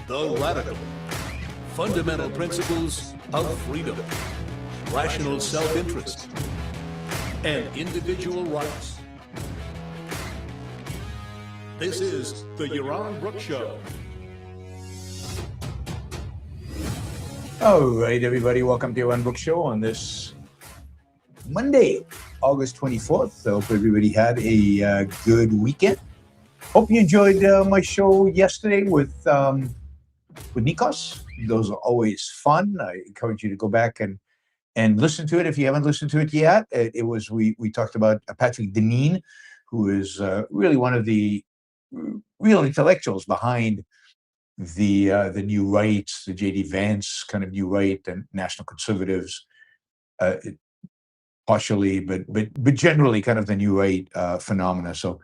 The radical, fundamental principles of freedom, rational self-interest, and individual rights. This is the Yaron Brook Show. All right, everybody, welcome to Yaron Brook Show on this Monday, August 24th. I hope everybody had a good weekend. Hope you enjoyed my show yesterday with Nikos. Those are always fun. I encourage you to go back and listen to it if you haven't listened to it yet. We talked about Patrick Deneen, who is really one of the real intellectuals behind the new right, the J.D. Vance kind of new right, and national conservatives, partially, but generally kind of the new right phenomena. So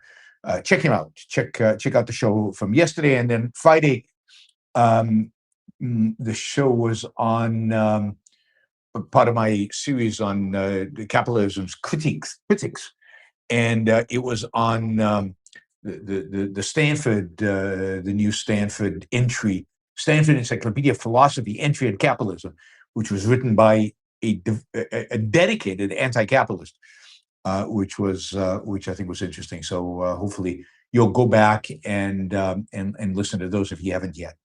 check him out. Check out the show from yesterday, and then Friday. The show was on part of my series on capitalism's critics, and it was on the Stanford, the new Stanford entry, Stanford Encyclopedia of Philosophy entry on capitalism, which was written by a dedicated anti-capitalist, which I think was interesting. So hopefully you'll go back and listen to those if you haven't yet.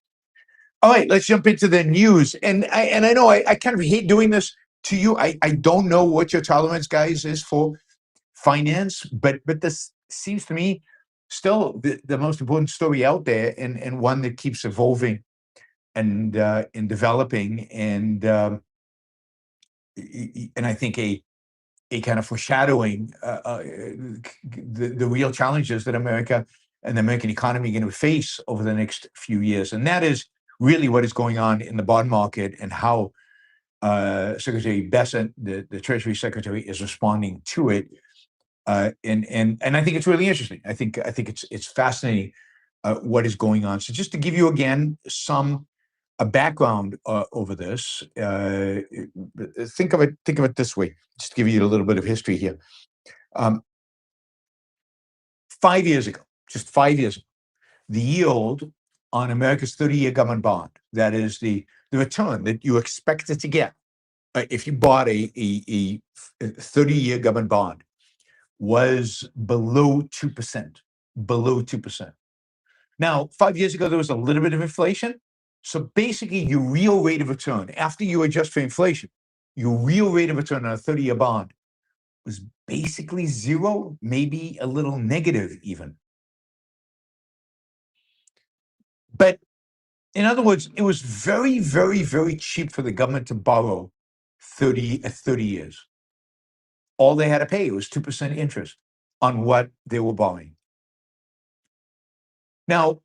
All right, let's jump into the news. And I know I kind of hate doing this to you. I don't know what your tolerance, guys, is for finance, but this seems to me still the most important story out there, and one that keeps evolving and developing, and I think a kind of foreshadowing the real challenges that America and the American economy are going to face over the next few years, and that is really what is going on in the bond market and how Secretary Bessent, the Treasury Secretary, is responding to it. And I think it's really interesting. I think it's fascinating what is going on. So just to give you again a background over this, think of it this way. Just to give you a little bit of history here. 5 years ago, just 5 years ago, the yield on America's 30-year government bond, that is the return that you expected to get if you bought a 30-year government bond, was below 2%. Below 2%. Now, 5 years ago, there was a little bit of inflation. So basically, your real rate of return, after you adjust for inflation, your real rate of return on a 30-year bond was basically zero, maybe a little negative even. But in other words, it was very, very, very cheap for the government to borrow 30 years. All they had to pay was 2% interest on what they were borrowing. Now,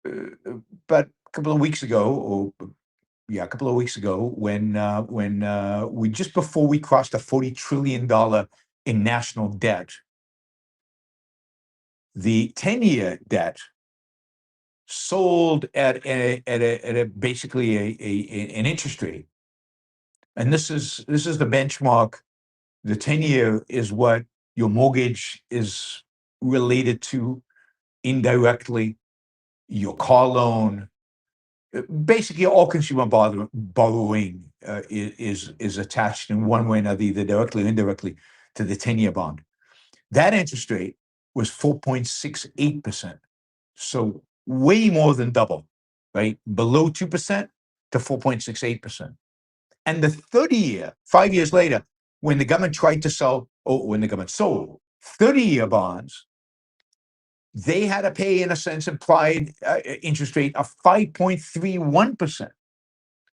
but a couple of weeks ago, when we just before we crossed the $40 trillion in national debt, the 10-year debt sold at basically an interest rate, and this is the benchmark. The 10-year is what your mortgage is related to indirectly, your car loan, basically all consumer borrowing is attached in one way or another, either directly or indirectly, to the 10-year bond. That interest rate was 4.68%. So way more than double, right? Below 2% to 4.68%. And the 30-year, 5 years later, when the government sold 30-year bonds, they had to pay, in a sense, implied interest rate of 5.31%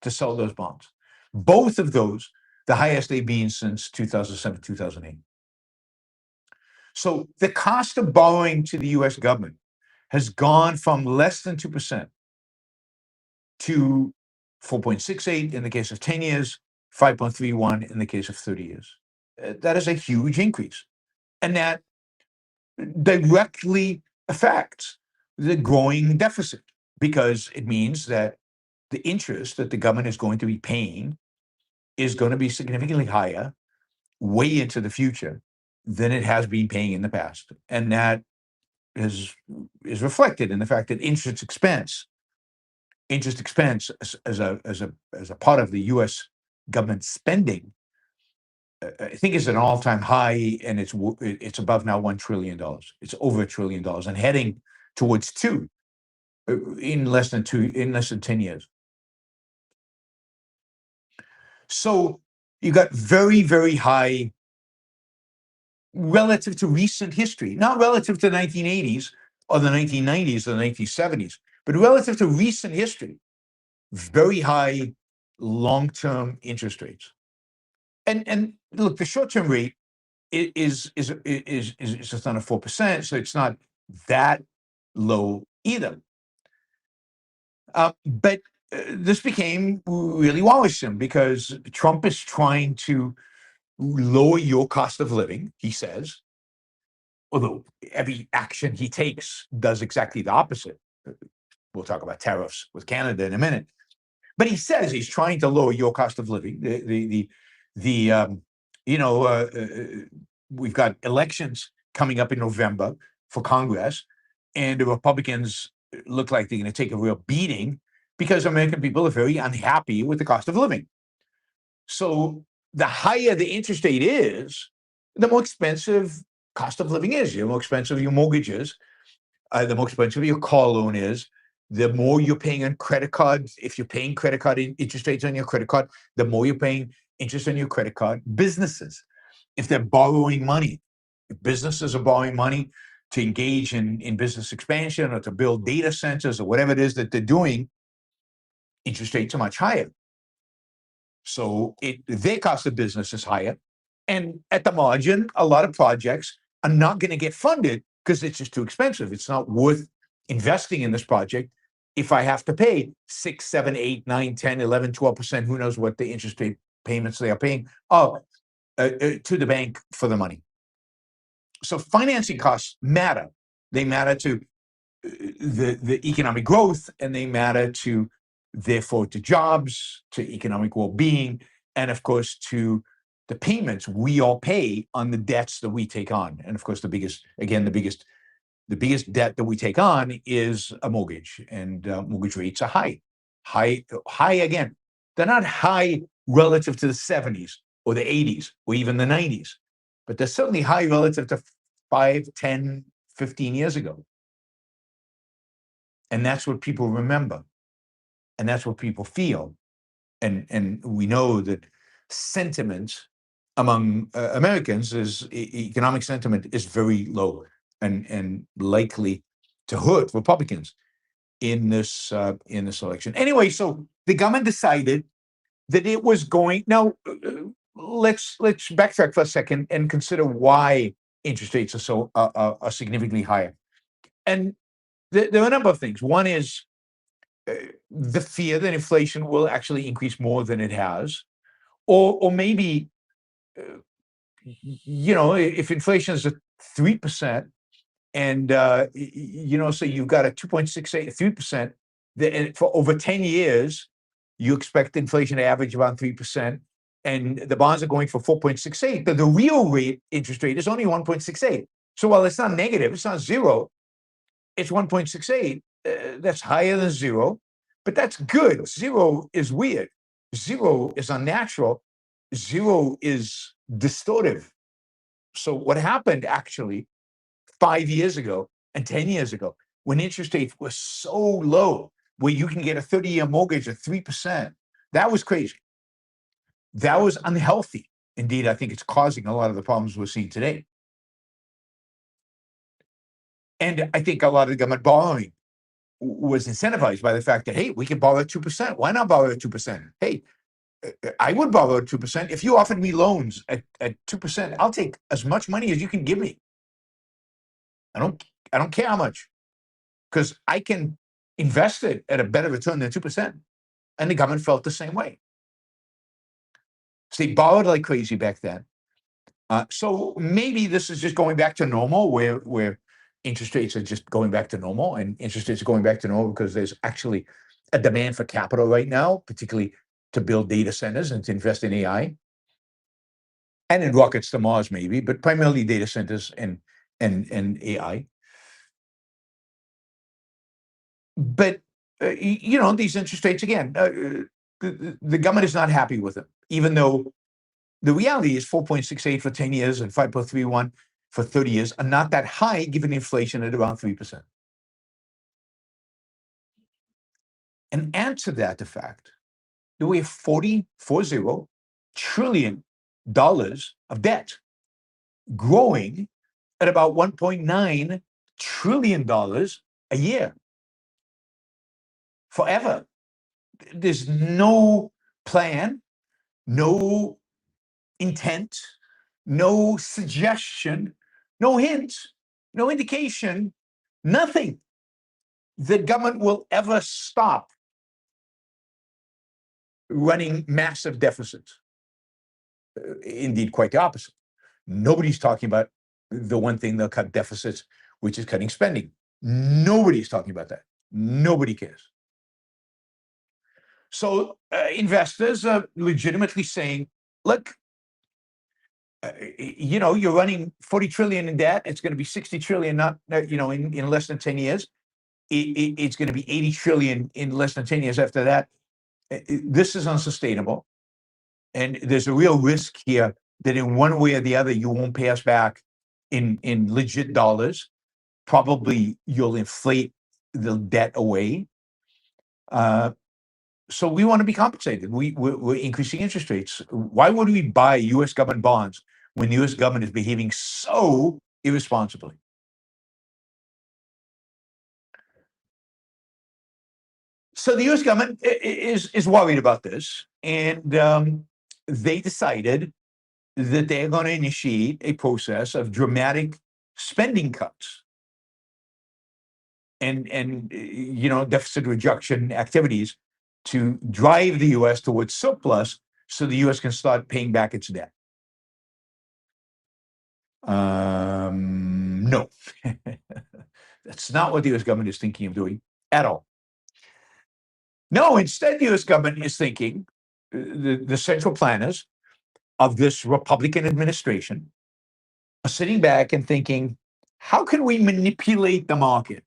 to sell those bonds. Both of those, the highest they've been since 2007, 2008. So the cost of borrowing to the U.S. government has gone from less than 2% to 4.68 in the case of 10 years, 5.31 in the case of 30 years. That is a huge increase. And that directly affects the growing deficit, because it means that the interest that the government is going to be paying is going to be significantly higher way into the future than it has been paying in the past. And that is reflected in the fact that interest expense interest expense as a part of the U.S. government spending, I think is an all-time high, and it's above now $1 trillion. It's over $1 trillion and heading towards two in less than 10 years. So you got very, very high relative to recent history, not relative to the 1980s or the 1990s or the 1970s, but relative to recent history, very high long-term interest rates. And look, the short-term rate is just under 4%, so it's not that low either. But this became really worrisome because Trump is trying to lower your cost of living, he says, although every action he takes does exactly the opposite. We'll talk about tariffs with Canada in a minute. But he says he's trying to lower your cost of living. We've got elections coming up in November for Congress, and the Republicans look like they're going to take a real beating because American people are very unhappy with the cost of living. So the higher the interest rate is, the more expensive cost of living is. The more expensive your mortgage is, the more expensive your car loan is, the more you're paying on credit cards. If you're paying credit card interest rates on your credit card, the more you're paying interest on your credit card. Businesses, if they're borrowing money, if businesses are borrowing money to engage in business expansion or to build data centers or whatever it is that they're doing, interest rates are much higher. So their cost of business is higher. And at the margin, a lot of projects are not going to get funded because it's just too expensive. It's not worth investing in this project if I have to pay 6, 7, 8, 9, 10, 11, 12%, who knows what the interest rate payments they are paying to the bank for the money. So financing costs matter. They matter to the economic growth, and they matter to, therefore, to jobs, to economic well-being, and of course to the payments we all pay on the debts that we take on. And of course, the biggest debt that we take on is a mortgage, and mortgage rates are high again. They're not high relative to the 70s or the 80s or even the 90s, but they're certainly high relative to 5, 10, 15 years ago. And that's what people remember. And that's what people feel. And we know that sentiment among Americans economic sentiment is very low and likely to hurt Republicans in this election. Anyway, so the government decided that it was going. Now, let's backtrack for a second and consider why interest rates are significantly higher. And there are a number of things. One is the fear that inflation will actually increase more than it has, or maybe if inflation is at 3%, and so you've got a 2.68, 3%, and for over 10 years, you expect inflation to average around 3%, and the bonds are going for 4.68, but the real interest rate is only 1.68. So while it's not negative, it's not zero, it's 1.68. That's higher than zero, but that's good. Zero is weird. Zero is unnatural. Zero is distortive. So what happened actually 5 years ago and 10 years ago, when interest rates were so low, where you can get a 30-year mortgage at 3%, that was crazy. That was unhealthy. Indeed, I think it's causing a lot of the problems we're seeing today. And I think a lot of the government borrowing was incentivized by the fact that, hey, we can borrow at 2%. Why not borrow at 2%? Hey, I would borrow at 2%. If you offered me loans at 2%, I'll take as much money as you can give me. I don't care how much, because I can invest it at a better return than 2%. And the government felt the same way. So they borrowed like crazy back then. So maybe this is just going back to normal, where interest rates are just going back to normal, and interest rates are going back to normal because there's actually a demand for capital right now, particularly to build data centers and to invest in AI and in rockets to Mars, maybe, but primarily data centers and AI. But these interest rates, again, the government is not happy with them, even though the reality is 4.68 for 10 years and 5.31 for 30 years are not that high given inflation at around 3%. And add to that the fact that we have $40 trillion of debt growing at about $1.9 trillion a year forever. There's no plan, no intent, no suggestion, no hint, no indication, nothing the government will ever stop running massive deficits. Indeed, quite the opposite. Nobody's talking about the one thing they'll cut deficits, which is cutting spending. Nobody's talking about that. Nobody cares. So investors are legitimately saying, look, you're running 40 trillion in debt. It's going to be 60 trillion, not, in less than 10 years. It's going to be 80 trillion in less than 10 years after that. This is unsustainable. And there's a real risk here that in one way or the other, you won't pay us back in legit dollars. Probably you'll inflate the debt away. So we want to be compensated. We're increasing interest rates. Why would we buy U.S. government bonds when the U.S. government is behaving so irresponsibly? So the U.S. government is worried about this, and they decided that they're going to initiate a process of dramatic spending cuts and deficit reduction activities to drive the U.S. towards surplus so the U.S. can start paying back its debt. No, that's not what the U.S. government is thinking of doing at all. No, instead, the U.S. government is thinking, the central planners of this Republican administration are sitting back and thinking, how can we manipulate the market?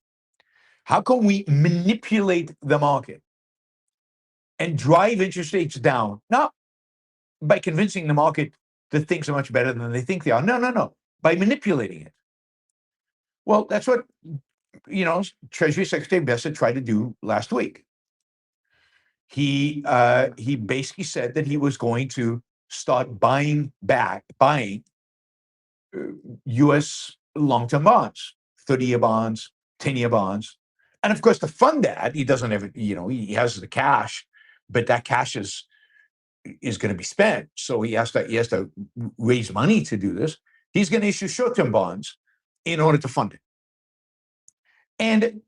How can we manipulate the market and drive interest rates down? Not by convincing the market that things are much better than they think they are. No. By manipulating it. Well, that's what, Treasury Secretary Bassett tried to do last week. He basically said that he was going to start buying U.S. long-term bonds, 30-year bonds, 10-year bonds. And of course, to fund that, he doesn't have, he has the cash, but that cash is going to be spent. So he has to raise money to do this. He's going to issue short-term bonds in order to fund it. And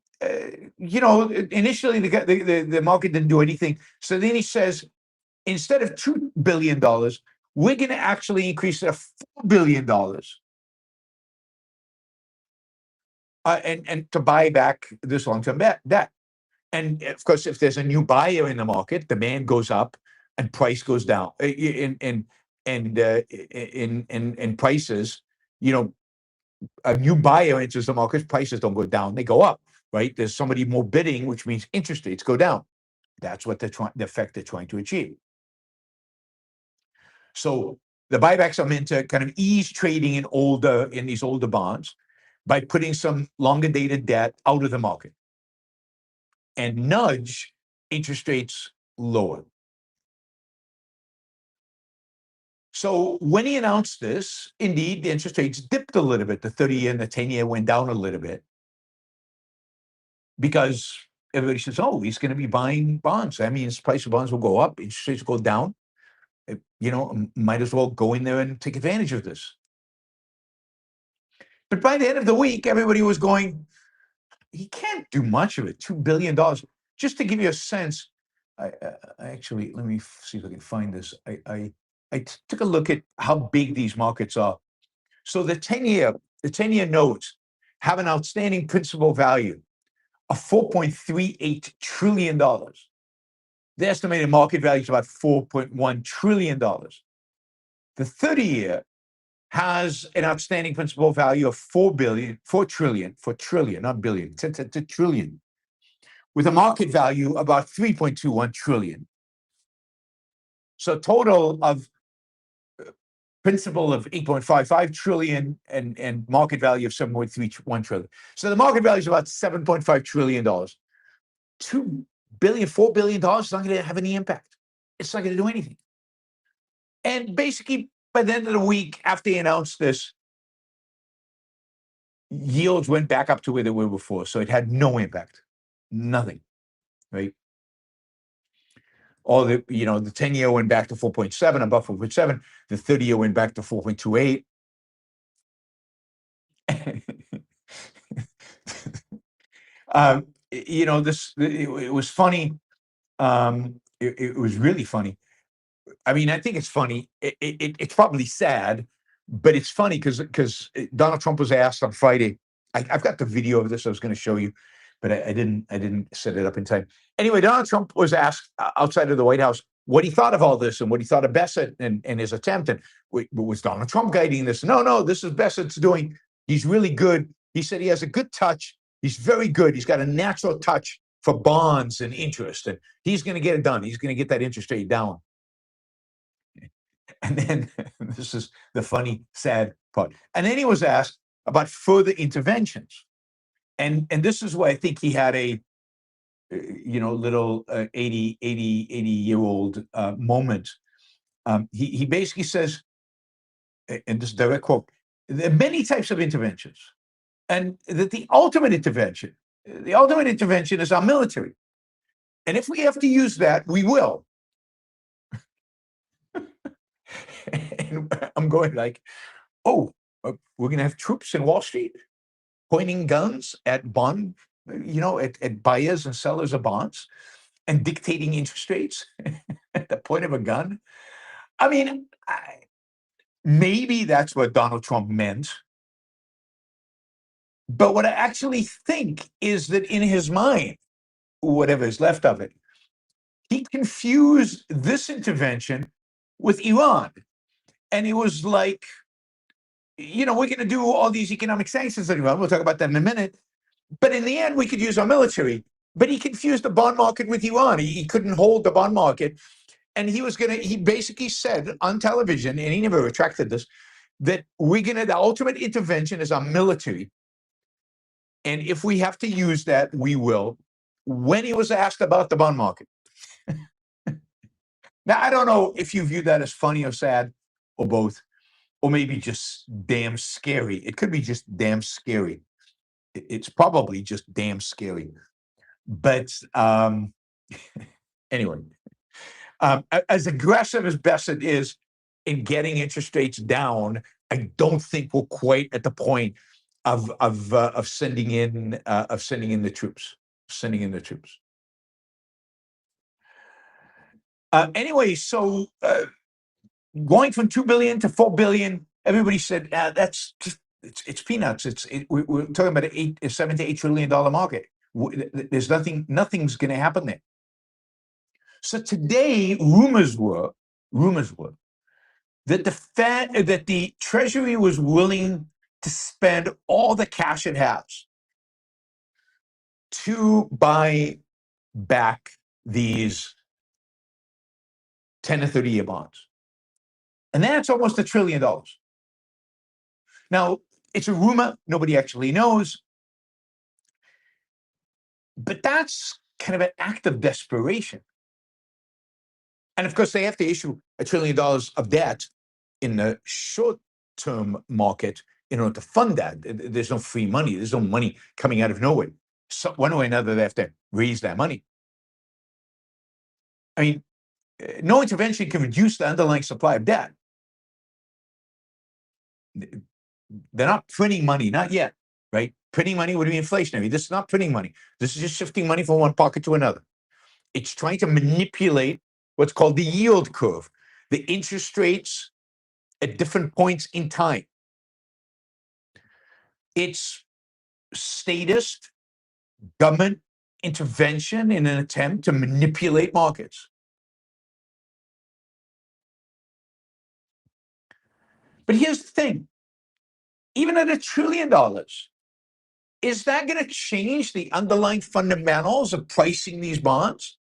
initially the market didn't do anything. So then he says, instead of $2 billion, we're going to actually increase it to $4 billion. And to buy back this long-term debt. And of course, if there's a new buyer in the market, demand goes up and price goes down. In prices, a new buyer enters the market, prices don't go down, they go up, right? There's somebody more bidding, which means interest rates go down. That's what the effect they're trying to achieve. So the buybacks are meant to kind of ease trading in these older bonds by putting some longer dated debt out of the market and nudge interest rates lower. So when he announced this, indeed, the interest rates dipped a little bit. The 30-year and the 10-year went down a little bit because everybody says, oh, he's going to be buying bonds. That means the price of bonds will go up, interest rates go down. Might as well go in there and take advantage of this. But by the end of the week, everybody was going, he can't do much of it, $2 billion. Just to give you a sense, I actually, let me see if I can find this. I took a look at how big these markets are. So the 10-year notes have an outstanding principal value of $4.38 trillion. The estimated market value is about $4.1 trillion. The 30-year has an outstanding principal value of $4 trillion, not billion, it's a trillion, with a market value about 3.21 trillion. So total of principal of 8.55 trillion and market value of 7.31 trillion. So the market value is about $7.5 trillion. $2 billion, $4 billion is not going to have any impact. It's not going to do anything. And basically, by the end of the week, after they announced this, yields went back up to where they were before. So it had no impact, nothing, right? All the 10-year went back to 4.7, above 4.7. The 30-year went back to 4.28. It was funny. It was really funny. I mean, I think it's funny. It's probably sad, but it's funny because Donald Trump was asked on Friday. I've got the video of this I was going to show you, but I didn't set it up in time. Anyway, Donald Trump was asked outside of the White House what he thought of all this and what he thought of Bassett and his attempt. And was Donald Trump guiding this? No, this is Bassett's doing. He's really good. He said he has a good touch. He's very good. He's got a natural touch for bonds and interest, and he's going to get it done. He's going to get that interest rate down. And then this is the funny, sad part. And then he was asked about further interventions. And this is where I think he had a little 80-year-old moment. He basically says, and this is a direct quote, there are many types of interventions, and that the ultimate intervention is our military. And if we have to use that, we will. And I'm going like, oh, we're going to have troops in Wall Street pointing guns at at buyers and sellers of bonds and dictating interest rates at the point of a gun. I mean, maybe that's what Donald Trump meant. But what I actually think is that in his mind, whatever is left of it, he confused this intervention with Iran. And it was like, we're going to do all these economic sanctions on Iran. We'll talk about that in a minute. But in the end, we could use our military. But he confused the bond market with Iran. He couldn't hold the bond market. And he basically said on television, and he never retracted this, that the ultimate intervention is our military. And if we have to use that, we will. When he was asked about the bond market. Now, I don't know if you view that as funny or sad or both, or maybe just damn scary. It could be just damn scary. It's probably just damn scary. But anyway, as aggressive as Bassett is in getting interest rates down, I don't think we're quite at the point of sending in the troops. Anyway, so going from 2 billion to 4 billion, everybody said that's just it's peanuts. We're talking about a $7 to $8 trillion market. There's nothing's going to happen there. So today, rumors were that the Treasury was willing to spend all the cash it has to buy back these 10 to 30-year bonds. And that's almost $1 trillion. Now, it's a rumor. Nobody actually knows. But that's kind of an act of desperation. And of course, they have to issue $1 trillion of debt in the short-term market in order to fund that. There's no free money. There's no money coming out of nowhere. So one way or another, they have to raise that money. I mean, no intervention can reduce the underlying supply of debt. They're not printing money, not yet, right? Printing money would be inflationary. This is not printing money. This is just shifting money from one pocket to another. It's trying to manipulate what's called the yield curve, the interest rates at different points in time. It's statist government intervention in an attempt to manipulate markets. But here's the thing. Even at $1 trillion, Is that going to change the underlying fundamentals of pricing these bonds?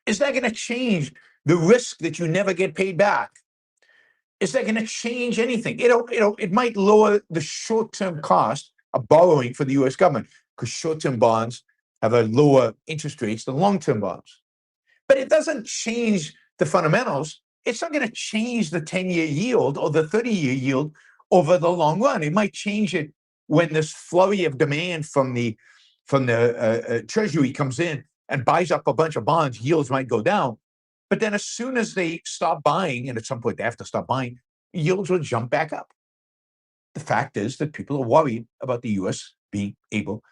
Is that going to change the risk that you never get paid back? Is that going to change anything? It might lower the short-term cost of borrowing for the U.S. government because short-term bonds have a lower interest rates than long-term bonds. But it doesn't change the fundamentals. It's not going to change the 10-year yield or the 30-year yield over the long run. It might change it when this flurry of demand from the Treasury comes in and buys up a bunch of bonds. Yields might go down. But then as soon as they stop buying, and at some point they have to stop buying, yields will jump back up. The fact is that people are worried about the U.S. being able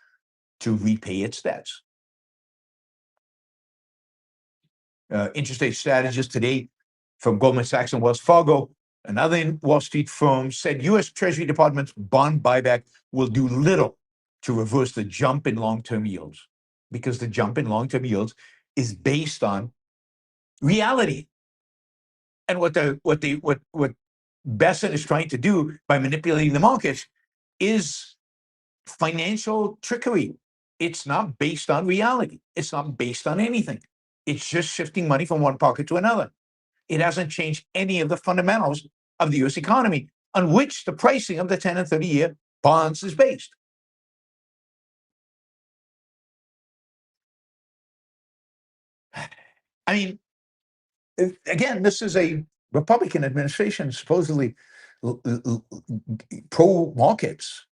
to repay its debts. Interest rate strategist today from Goldman Sachs and Wells Fargo, another Wall Street firm, said U.S. Treasury Department's bond buyback will do little to reverse the jump in long-term yields, because the jump in long-term yields is based on reality. And what Besson is trying to do by manipulating the markets is financial trickery. It's not based on reality. It's not based on anything. It's just shifting money from one pocket to another. It hasn't changed any of the fundamentals of the U.S. economy on which the pricing of the 10 and 30-year bonds is based. I mean, again, this is a Republican administration, supposedly pro-markets.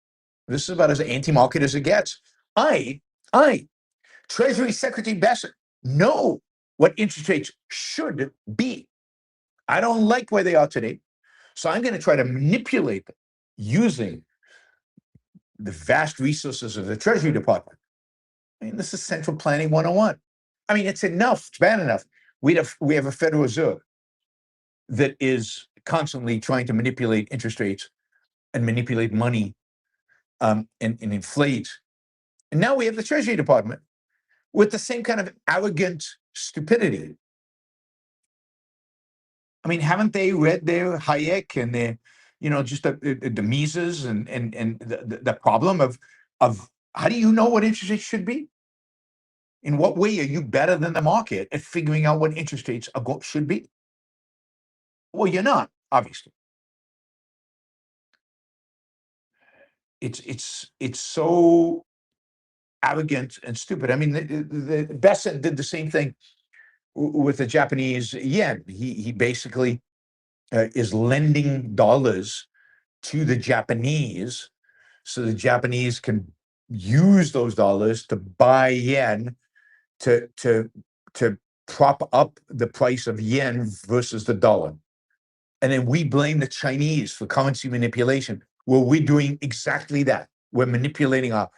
This is about as anti-market as it gets. I, Treasury Secretary Besson, know what interest rates should be. I don't like where they are today, so I'm going to try to manipulate them using the vast resources of the Treasury Department. I mean, this is central planning 101. I mean, it's enough, it's bad enough. We have a Federal Reserve that is constantly trying to manipulate interest rates and manipulate money and inflate. And now we have the Treasury Department with the same kind of arrogant stupidity. I mean, haven't they read their Hayek and their, just the Mises and the problem of how do you know what interest rates should be? In what way are you better than the market at figuring out what interest rates should be? Well, you're not, obviously. It's so arrogant and stupid. I mean, the Besson did the same thing with the Japanese yen. He basically is lending dollars to the Japanese so the Japanese can use those dollars to buy yen to prop up the price of yen versus the dollar. And then we blame the Chinese for currency manipulation. Well, we're doing exactly that. We're manipulating our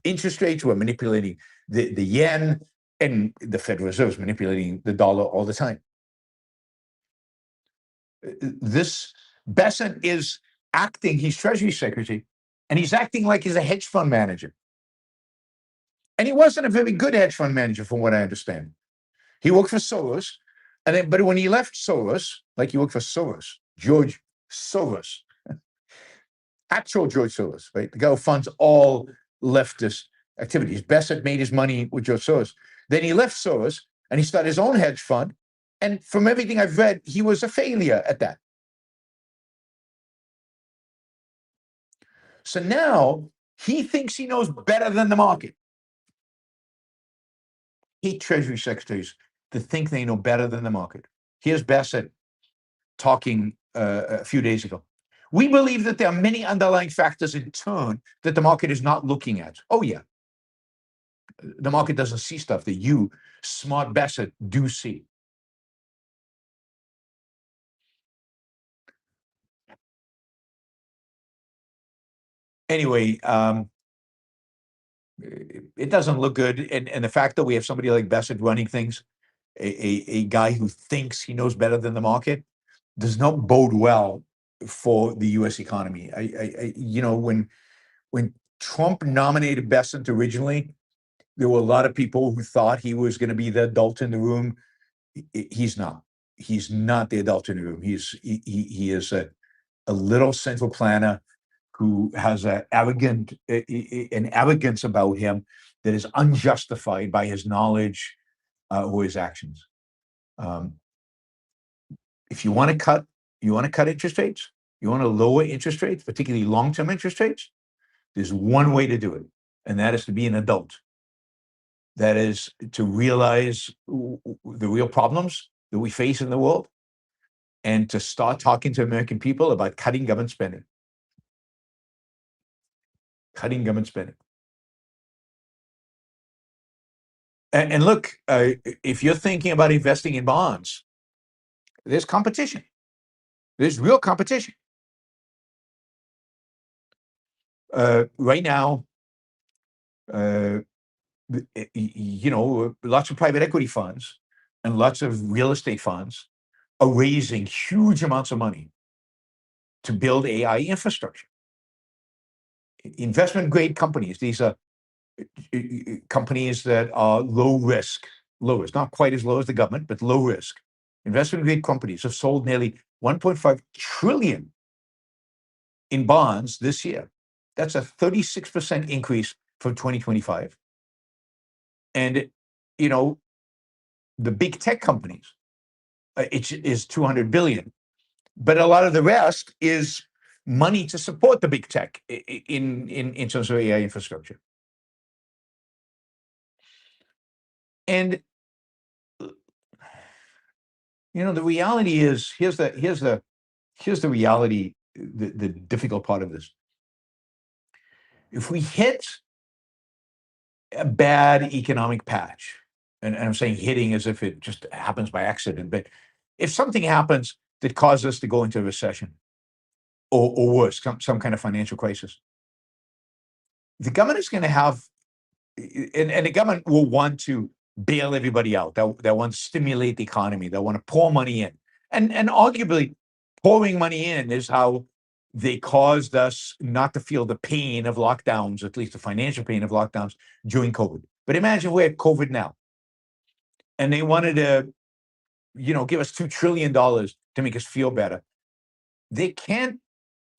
interest rates, we're manipulating the yen, and the Federal Reserve is manipulating the dollar all the time. This Besson is acting, he's Treasury Secretary, and he's acting like he's a hedge fund manager. And he wasn't a very good hedge fund manager, from what I understand. He worked for Soros, but when he left Soros, like he worked for Soros, George Soros, actual George Soros, right? The guy who funds all leftist activities. Besson made his money with George Soros. Then he left Soros and he started his own hedge fund. And from everything I've read, he was a failure at that. So now he thinks he knows better than the market. Hate Treasury secretaries that think they know better than the market. Here's Besson talking a few days ago. We believe that there are many underlying factors in turn that the market is not looking at. Oh, yeah. The market doesn't see stuff that you, smart Besson, do see. Anyway, it doesn't look good. And the fact that we have somebody like Besson running things, a guy who thinks he knows better than the market, does not bode well for the U.S. economy. When Trump nominated Besson originally, there were a lot of people who thought he was going to be the adult in the room. He's not. He's not the adult in the room. He is a little central planner who has an arrogance about him that is unjustified by his knowledge or his actions. If you want to cut interest rates, you want to lower interest rates, particularly long-term interest rates, there's one way to do it, and that is to be an adult. That is to realize the real problems that we face in the world and to start talking to American people about cutting government spending. Cutting government spending. And look, if you're thinking about investing in bonds, there's competition. There's real competition. Right now, lots of private equity funds and lots of real estate funds are raising huge amounts of money to build AI infrastructure. Investment grade companies, these are companies that are low risk, not quite as low as the government, but low risk. Investment grade companies have sold nearly 1.5 trillion in bonds this year. That's a 36% increase from 2025. And, the big tech companies, it is 200 billion. But a lot of the rest is money to support the big tech in terms of AI infrastructure. And, the reality is, here's the reality, the difficult part of this. If we hit a bad economic patch, and I'm saying hitting as if it just happens by accident, but if something happens that causes us to go into a recession or worse, some kind of financial crisis, the government is going to have, and the government will want to bail everybody out. They'll want to stimulate the economy. They'll want to pour money in. And arguably, pouring money in is how they caused us not to feel the pain of lockdowns, at least the financial pain of lockdowns during COVID. But imagine we're at COVID now, and they wanted to, give us $2 trillion to make us feel better. They can't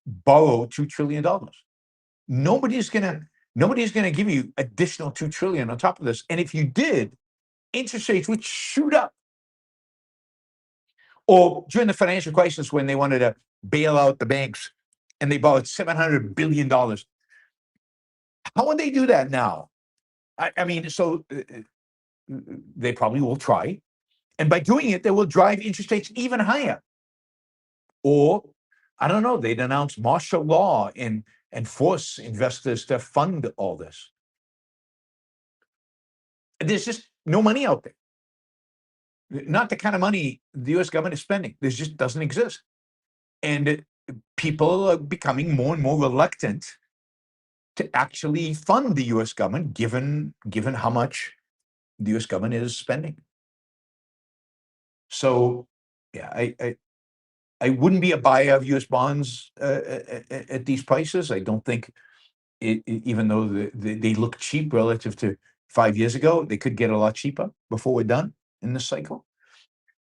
borrow $2 trillion. Nobody's gonna give you additional $2 trillion on top of this. And if you did, interest rates would shoot up. Or during the financial crisis, when they wanted to bail out the banks and they borrowed $700 billion. How would they do that now? So they probably will try. And by doing it, they will drive interest rates even higher. Or, I don't know, they'd announce martial law and force investors to fund all this. There's just no money out there. Not the kind of money the U.S. government is spending. This just doesn't exist. And people are becoming more and more reluctant to actually fund the U.S. government, given how much the U.S. government is spending. So, yeah, I wouldn't be a buyer of U.S. bonds at these prices. I don't think, even though they look cheap relative to 5 years ago, they could get a lot cheaper before we're done in this cycle.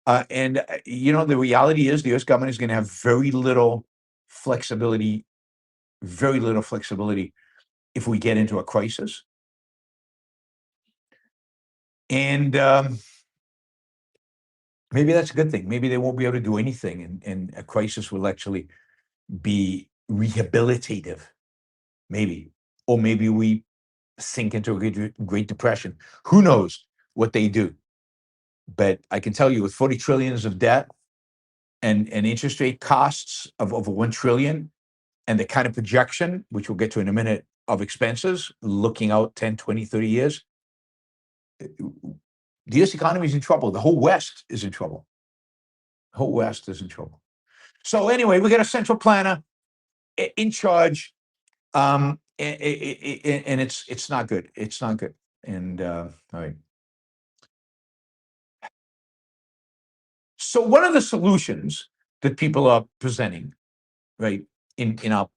And the reality is the U.S. government is going to have very little flexibility if we get into a crisis. And maybe that's a good thing. Maybe they won't be able to do anything, and a crisis will actually be rehabilitative. Maybe. Or maybe we sink into a Great Depression. Who knows what they do? But I can tell you, with 40 trillions of debt and interest rate costs of over 1 trillion, and the kind of projection, which we'll get to in a minute, of expenses looking out 10, 20, 30 years, the U.S. economy is in trouble. The whole West is in trouble. The whole West is in trouble. So anyway, we got a central planner in charge, and it's not good. It's not good. And all right. So one of the solutions that people are presenting, right, in our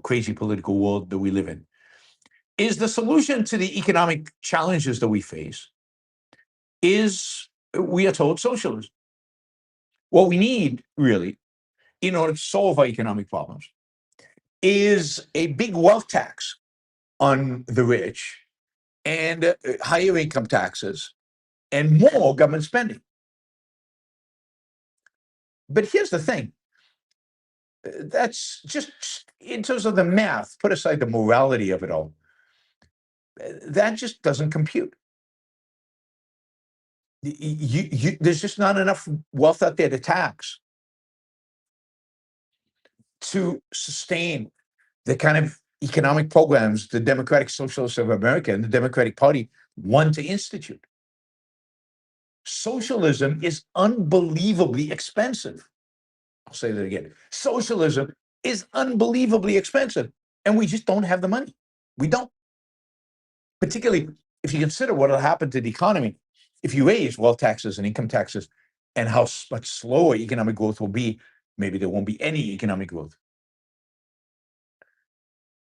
crazy political world that we live in, is the solution to the economic challenges that we face is, we are told, socialism. What we need, really, in order to solve our economic problems is a big wealth tax on the rich and higher income taxes and more government spending. But here's the thing. That's just in terms of the math, put aside the morality of it all, that just doesn't compute. There's just not enough wealth out there to tax to sustain the kind of economic programs the Democratic Socialists of America and the Democratic Party want to institute. Socialism is unbelievably expensive. I'll say that again. Socialism is unbelievably expensive, and we just don't have the money. We don't. Particularly if you consider what will happen to the economy if you raise wealth taxes and income taxes, and how much slower economic growth will be. Maybe there won't be any economic growth.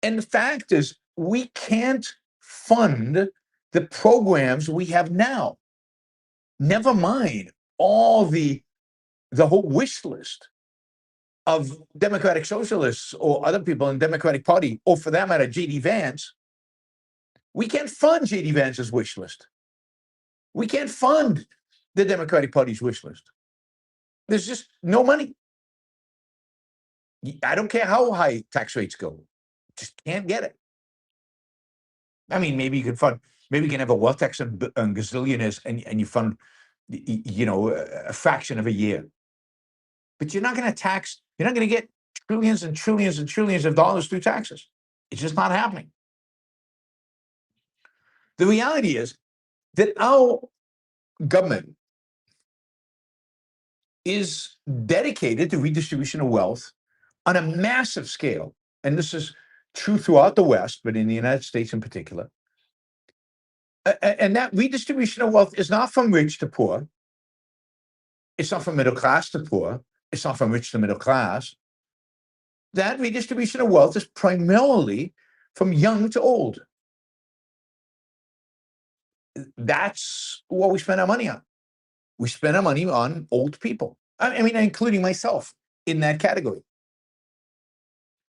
And the fact is, we can't fund the programs we have now. Never mind all the whole wish list of Democratic Socialists or other people in the Democratic Party, or for that matter, J.D. Vance. We can't fund J.D. Vance's wish list. We can't fund the Democratic Party's wish list. There's just no money. I don't care how high tax rates go. Just can't get it. I mean, maybe you can have a wealth tax on gazillionaires and you fund, a fraction of a year. But you're not going to get trillions and trillions and trillions of dollars through taxes. It's just not happening. The reality is that our government is dedicated to redistribution of wealth on a massive scale. And this is true throughout the West, but in the United States in particular. And that redistribution of wealth is not from rich to poor. It's not from middle class to poor. It's not from rich to middle class. That redistribution of wealth is primarily from young to old. That's what we spend our money on. We spend our money on old people. I mean, including myself in that category.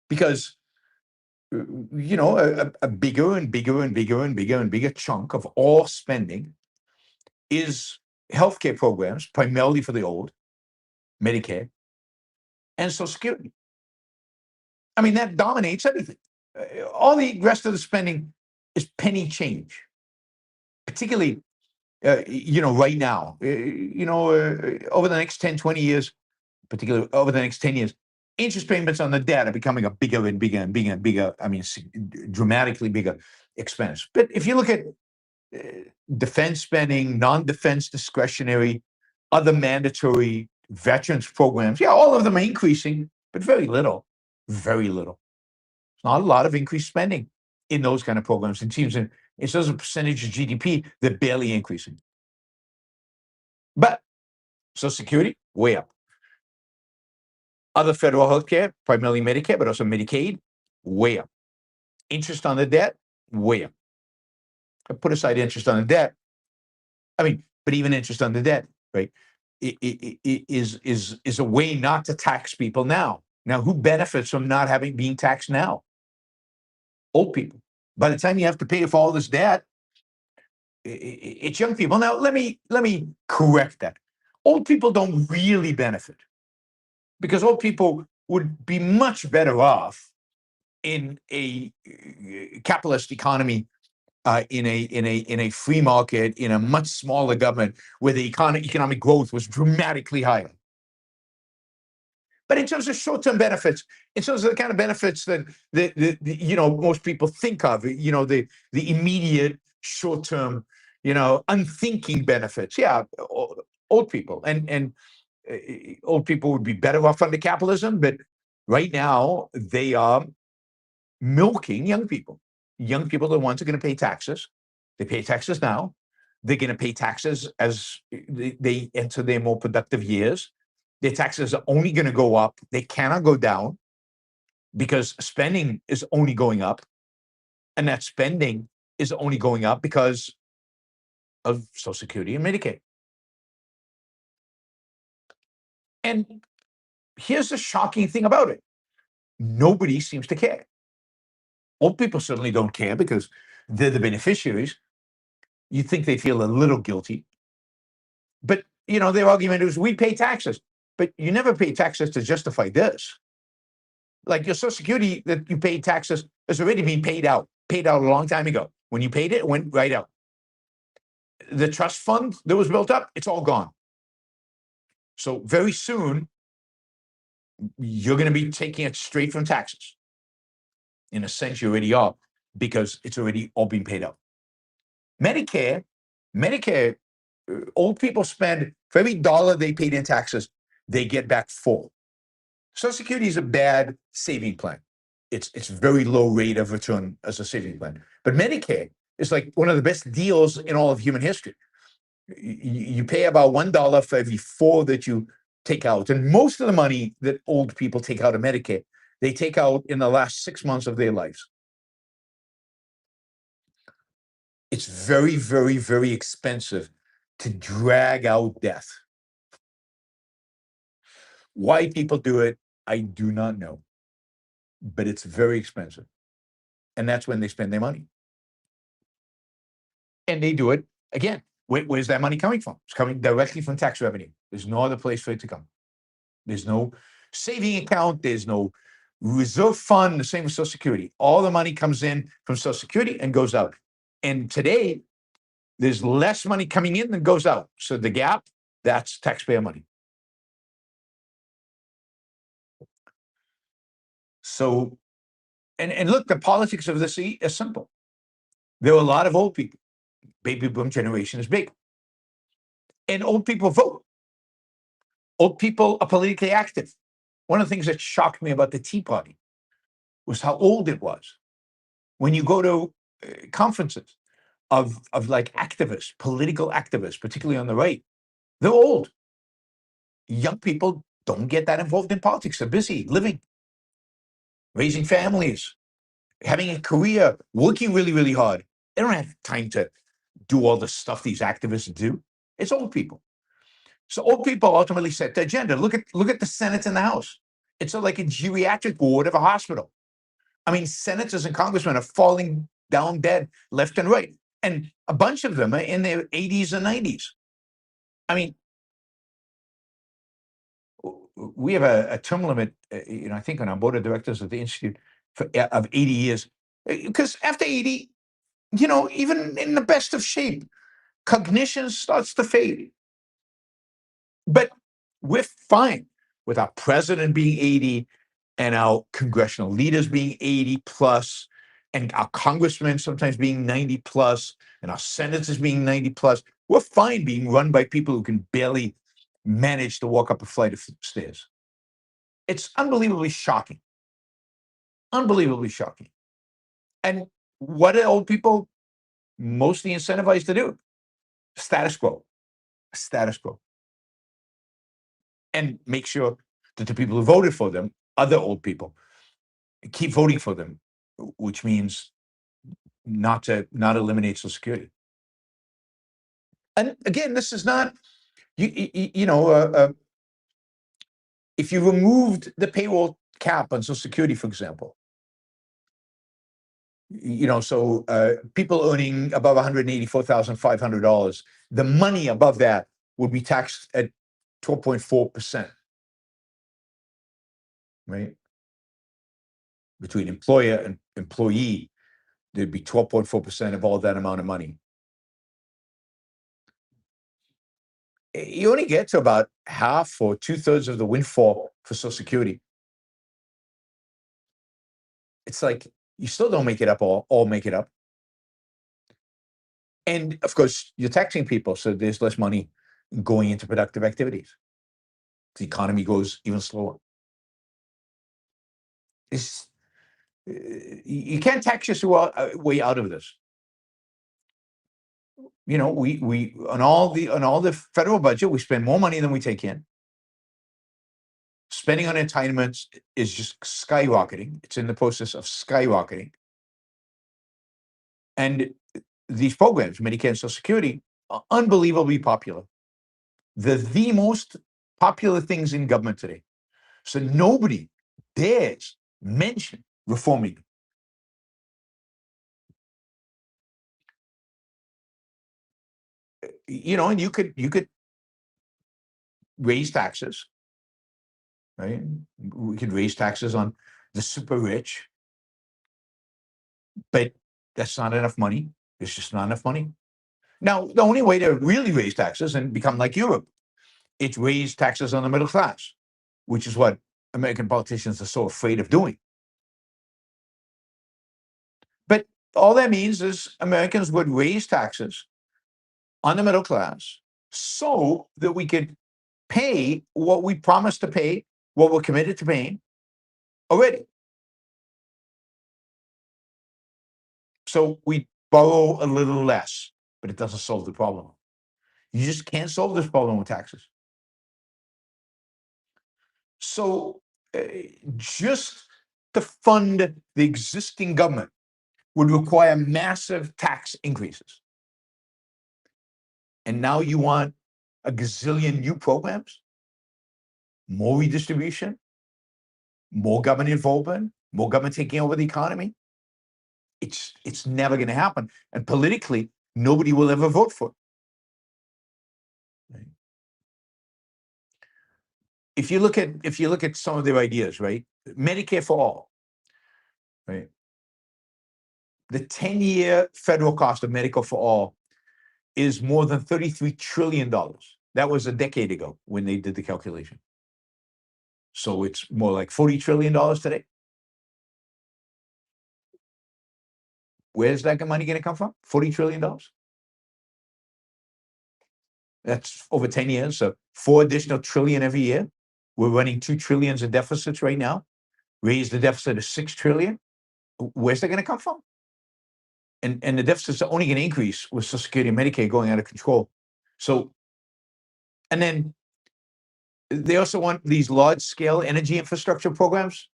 Because, a bigger and bigger and bigger and bigger and bigger chunk of all spending is healthcare programs, primarily for the old, Medicare, and Social Security. I mean, that dominates everything. All the rest of the spending is penny change, particularly, right now. Over the next 10, 20 years, particularly over the next 10 years, interest payments on the debt are becoming a bigger and bigger and bigger and bigger, dramatically bigger expense. But if you look at defense spending, non-defense discretionary, other mandatory veterans programs, all of them are increasing, but very little. Very little. Not a lot of increased spending in those kind of programs. It seems in terms of percentage of GDP, they're barely increasing. But Social Security, way up. Other federal health care, primarily Medicare, but also Medicaid, way up. Interest on the debt, way up. I put aside interest on the debt. But even interest on the debt, right, is a way not to tax people now. Now, who benefits from not being taxed now? Old people. By the time you have to pay for all this debt, it's young people. Now, let me correct that. Old people don't really benefit, because old people would be much better off in a capitalist economy, in a free market, in a much smaller government where the economic growth was dramatically higher. But in terms of short-term benefits, in terms of the kind of benefits that most people think of, the immediate short-term, unthinking benefits. Yeah, old people and old people would be better off under capitalism, but right now they are milking young people. Young people are the ones who are going to pay taxes. They pay taxes now. They're going to pay taxes as they enter their more productive years. Their taxes are only going to go up. They cannot go down, because spending is only going up. And that spending is only going up because of Social Security and Medicaid. And here's the shocking thing about it. nobody seems to care. Old people certainly don't care because they're the beneficiaries. You think they feel a little guilty. But, their argument is we pay taxes, but you never pay taxes to justify this. Like your Social Security that you paid taxes has already been paid out a long time ago. When you paid it, it went right out. The trust fund that was built up, it's all gone. So very soon, you're going to be taking it straight from taxes. In a sense, you already are, because it's already all been paid out. Medicare, old people spend, for every dollar they paid in taxes, they get back 4. Social Security is a bad saving plan. It's very low rate of return as a saving plan. But Medicare is like one of the best deals in all of human history. You pay about $1 for every 4 that you take out. And most of the money that old people take out of Medicare, they take out in the last 6 months of their lives. It's very, very, very expensive to drag out death. Why people do it, I do not know. But it's very expensive. And that's when they spend their money. And they do it, again, where's that money coming from? It's coming directly from tax revenue. There's no other place for it to come. There's no saving account. There's no reserve fund. The same with Social Security. All the money comes in from Social Security and goes out. And today, there's less money coming in than goes out. So the gap, that's taxpayer money. So, and look, the politics of this is simple. There are a lot of old people. Baby boom generation is big. And old people vote. Old people are politically active. One of the things that shocked me about the Tea Party was how old it was. When you go to conferences of like activists, political activists, particularly on the right, they're old. Young people don't get that involved in politics. They're busy living, raising families, having a career, working really, really hard. They don't have time to do all the stuff these activists do. It's old people. So old people ultimately set the agenda. Look at the Senate and the House. It's like a geriatric ward of a hospital. I mean, senators and congressmen are falling down dead left and right. And a bunch of them are in their 80s and 90s. I mean, we have a term limit, I think on our board of directors of the Institute of 80 years. Because after 80, even in the best of shape, cognition starts to fade. But we're fine with our president being 80 and our congressional leaders being 80 plus, and our congressmen sometimes being 90 plus, and our senators being 90 plus. We're fine being run by people who can barely manage to walk up a flight of stairs. It's unbelievably shocking. Unbelievably shocking. And what are old people mostly incentivized to do? Status quo. Status quo. And make sure that the people who voted for them, other old people, keep voting for them, which means not eliminate Social Security. And again, this is not, if you removed the payroll cap on Social Security, for example, so people earning above $184,500, the money above that would be taxed at 12.4%, right? Between employer and employee, there'd be 12.4% of all that amount of money. You only get to about half or 2/3 of the windfall for Social Security. It's like you still don't make it up all make it up. And of course, you're taxing people, so there's less money going into productive activities. The economy goes even slower. You can't tax your way out of this. We on all the federal budget, we spend more money than we take in. Spending on entitlements is just skyrocketing. It's in the process of skyrocketing. And these programs, Medicare and Social Security, are unbelievably popular. They're the most popular things in government today. So nobody dares mention reforming them. And you could raise taxes, right? We could raise taxes on the super rich, but that's not enough money. It's just not enough money. Now, the only way to really raise taxes and become like Europe, it's raise taxes on the middle class, which is what American politicians are so afraid of doing. But all that means is Americans would raise taxes on the middle class so that we could pay what we promised to pay, what we're committed to paying already. So we borrow a little less, but it doesn't solve the problem. You just can't solve this problem with taxes. So just to fund the existing government would require massive tax increases. And now you want a gazillion new programs, more redistribution, more government involvement, more government taking over the economy. It's never going to happen. And politically, nobody will ever vote for it. Right? If you look at some of their ideas, right? Medicare for all, right? The 10-year federal cost of Medicare for all is more than $33 trillion. That was a decade ago when they did the calculation. So it's more like $40 trillion today. Where's that money going to come from? $40 trillion. That's over 10 years. So 4 additional trillion every year. We're running 2 trillions in deficits right now. Raise the deficit to 6 trillion. Where's that going to come from? And the deficits are only going to increase with Social Security and Medicaid going out of control. So, and then they also want these large-scale energy infrastructure programs,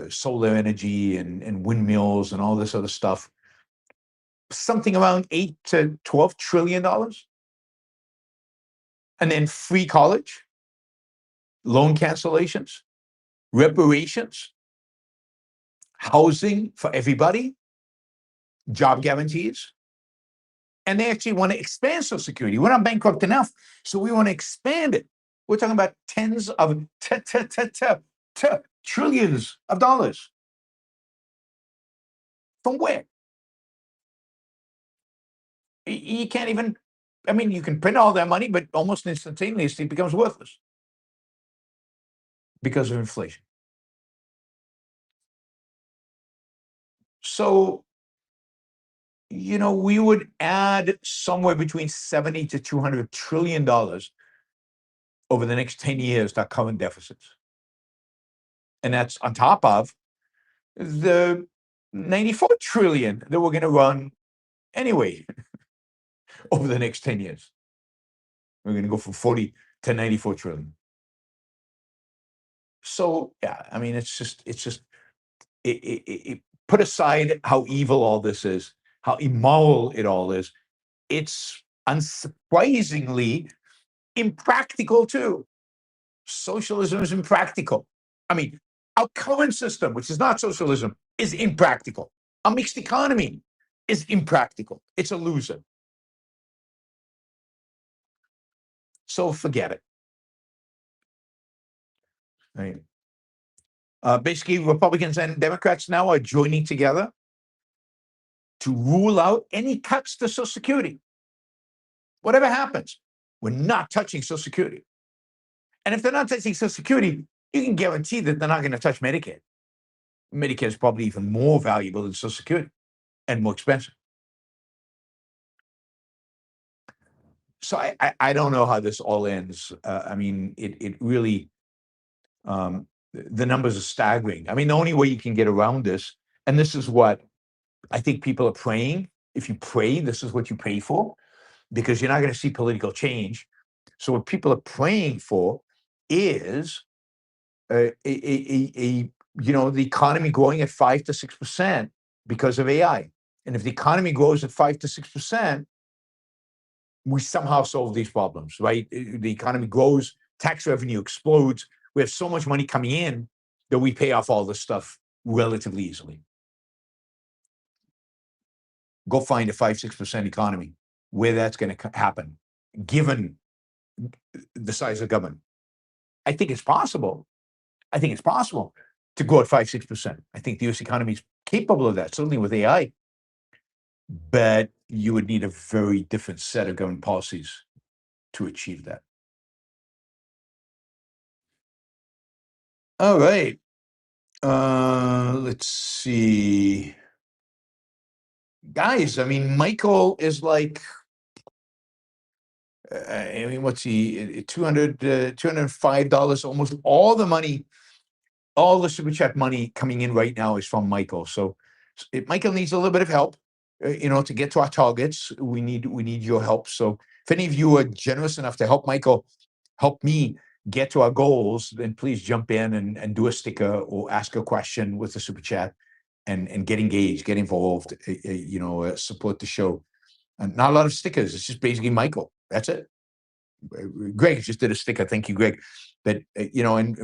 solar energy and windmills and all this other stuff. Something around $8 to $12 trillion. And then free college, loan cancellations, reparations, housing for everybody, job guarantees. And they actually want to expand Social Security. We're not bankrupt enough, so we want to expand it. We're talking about tens of trillions of dollars. From where? You can't even, you can print all that money, but almost instantaneously it becomes worthless because of inflation. So, we would add somewhere between $70 to $200 trillion over the next 10 years to our current deficits. And that's on top of the 94 trillion that we're going to run anyway over the next 10 years. We're going to go from 40 to 94 trillion. So, yeah, it put aside how evil all this is, how immoral it all is. It's unsurprisingly impractical too. Socialism is impractical. Our current system, which is not socialism, is impractical. A mixed economy is impractical. It's a loser. So forget it. Right. Basically, Republicans and Democrats now are joining together to rule out any cuts to Social Security. Whatever happens, we're not touching Social Security. And if they're not touching Social Security, you can guarantee that they're not going to touch Medicare. Medicare is probably even more valuable than Social Security and more expensive. So I don't know how this all ends. It really, the numbers are staggering. The only way you can get around this, and this is what I think people are praying. If you pray, this is what you pray for, because you're not going to see political change. So what people are praying for is the economy growing at 5 to 6% because of AI. And if the economy grows at 5 to 6%, we somehow solve these problems, right? The economy grows, tax revenue explodes. We have so much money coming in that we pay off all this stuff relatively easily. Go find a 5-6% economy where that's going to happen, given the size of the government. I think it's possible. I think it's possible to grow at 5-6%. I think the U.S. economy is capable of that, certainly with AI. But you would need a very different set of government policies to achieve that. All right. Let's see. Guys, I mean, Michael is like, I mean, what's he, $205, almost all the money, all the super chat money coming in right now is from Michael. So Michael needs a little bit of help, to get to our targets. We need your help. So if any of you are generous enough to help Michael, help me get to our goals, then please jump in and do a sticker or ask a question with the super chat and get engaged, get involved, support the show. And not a lot of stickers. It's just basically Michael. That's it. Greg just did a sticker. Thank you, Greg. But and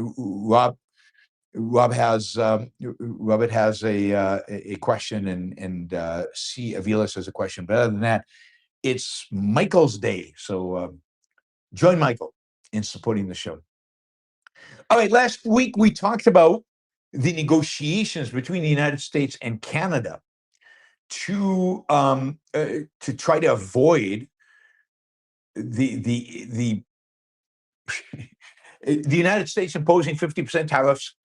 Rob has Robert has a question, and C. Avilas has a question. But other than that, it's Michael's day. So join Michael in supporting the show. All right. Last week we talked about the negotiations between the United States and Canada to try to avoid the United States imposing 50% tariffs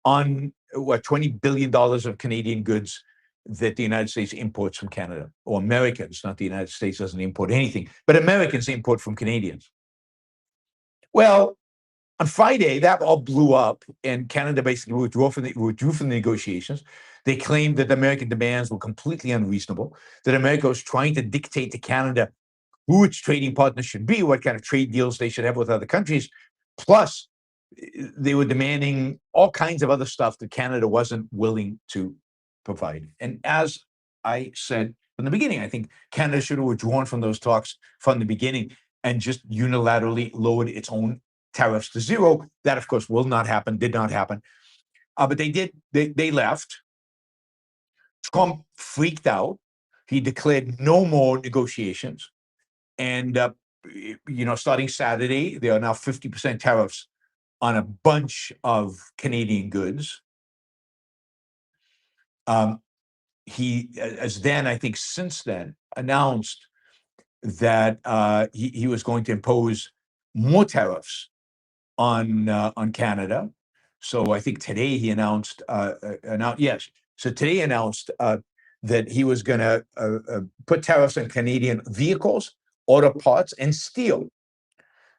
on $20 billion of Canadian goods that the United States imports from Canada, or Americans, not the United States doesn't import anything, but Americans import from Canadians. Well, on Friday, that all blew up, and Canada basically withdrew from the negotiations. They claimed that the American demands were completely unreasonable, that America was trying to dictate to Canada who its trading partners should be, what kind of trade deals they should have with other countries. Plus, they were demanding all kinds of other stuff that Canada wasn't willing to provide. And as I said from the beginning, I think Canada should have withdrawn from those talks from the beginning and just unilaterally lowered its own tariffs to zero. That, of course, will not happen, did not happen. But they did, they left. Trump freaked out. He declared no more negotiations. And, starting Saturday, there are now 50% tariffs on a bunch of Canadian goods. He has then, I think since then, announced that he was going to impose more tariffs on Canada. So I think today he announced, So today announced that he was going to put tariffs on Canadian vehicles, auto parts, and steel.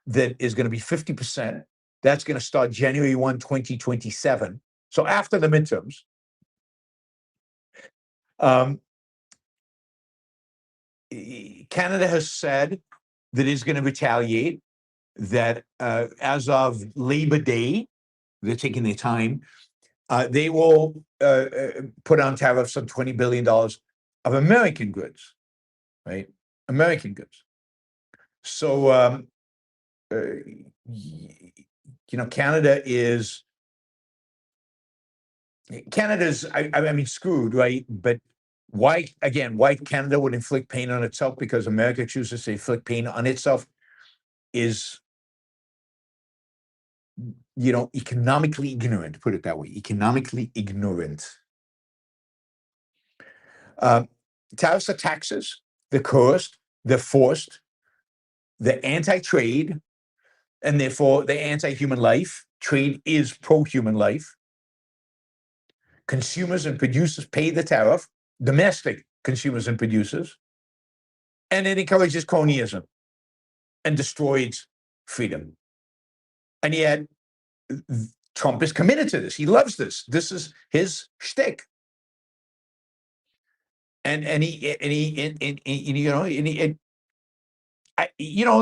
That is going to be 50%. That's going to start January 1, 2027. So after the midterms. Canada has said that it's going to retaliate, that as of Labor Day, they're taking their time, they will put on tariffs on $20 billion of American goods, right? American goods. So, Canada's, I mean, screwed, right? But why Canada would inflict pain on itself because America chooses to inflict pain on itself is, economically ignorant, put it that way, economically ignorant. Tariffs are taxes, they're coerced, they're forced, they're anti-trade, and therefore they're anti-human life. Trade is pro-human life. Consumers and producers pay the tariff, domestic consumers and producers, and it encourages cronyism and destroys freedom. And yet, Trump is committed to this. He loves this. This is his shtick. And this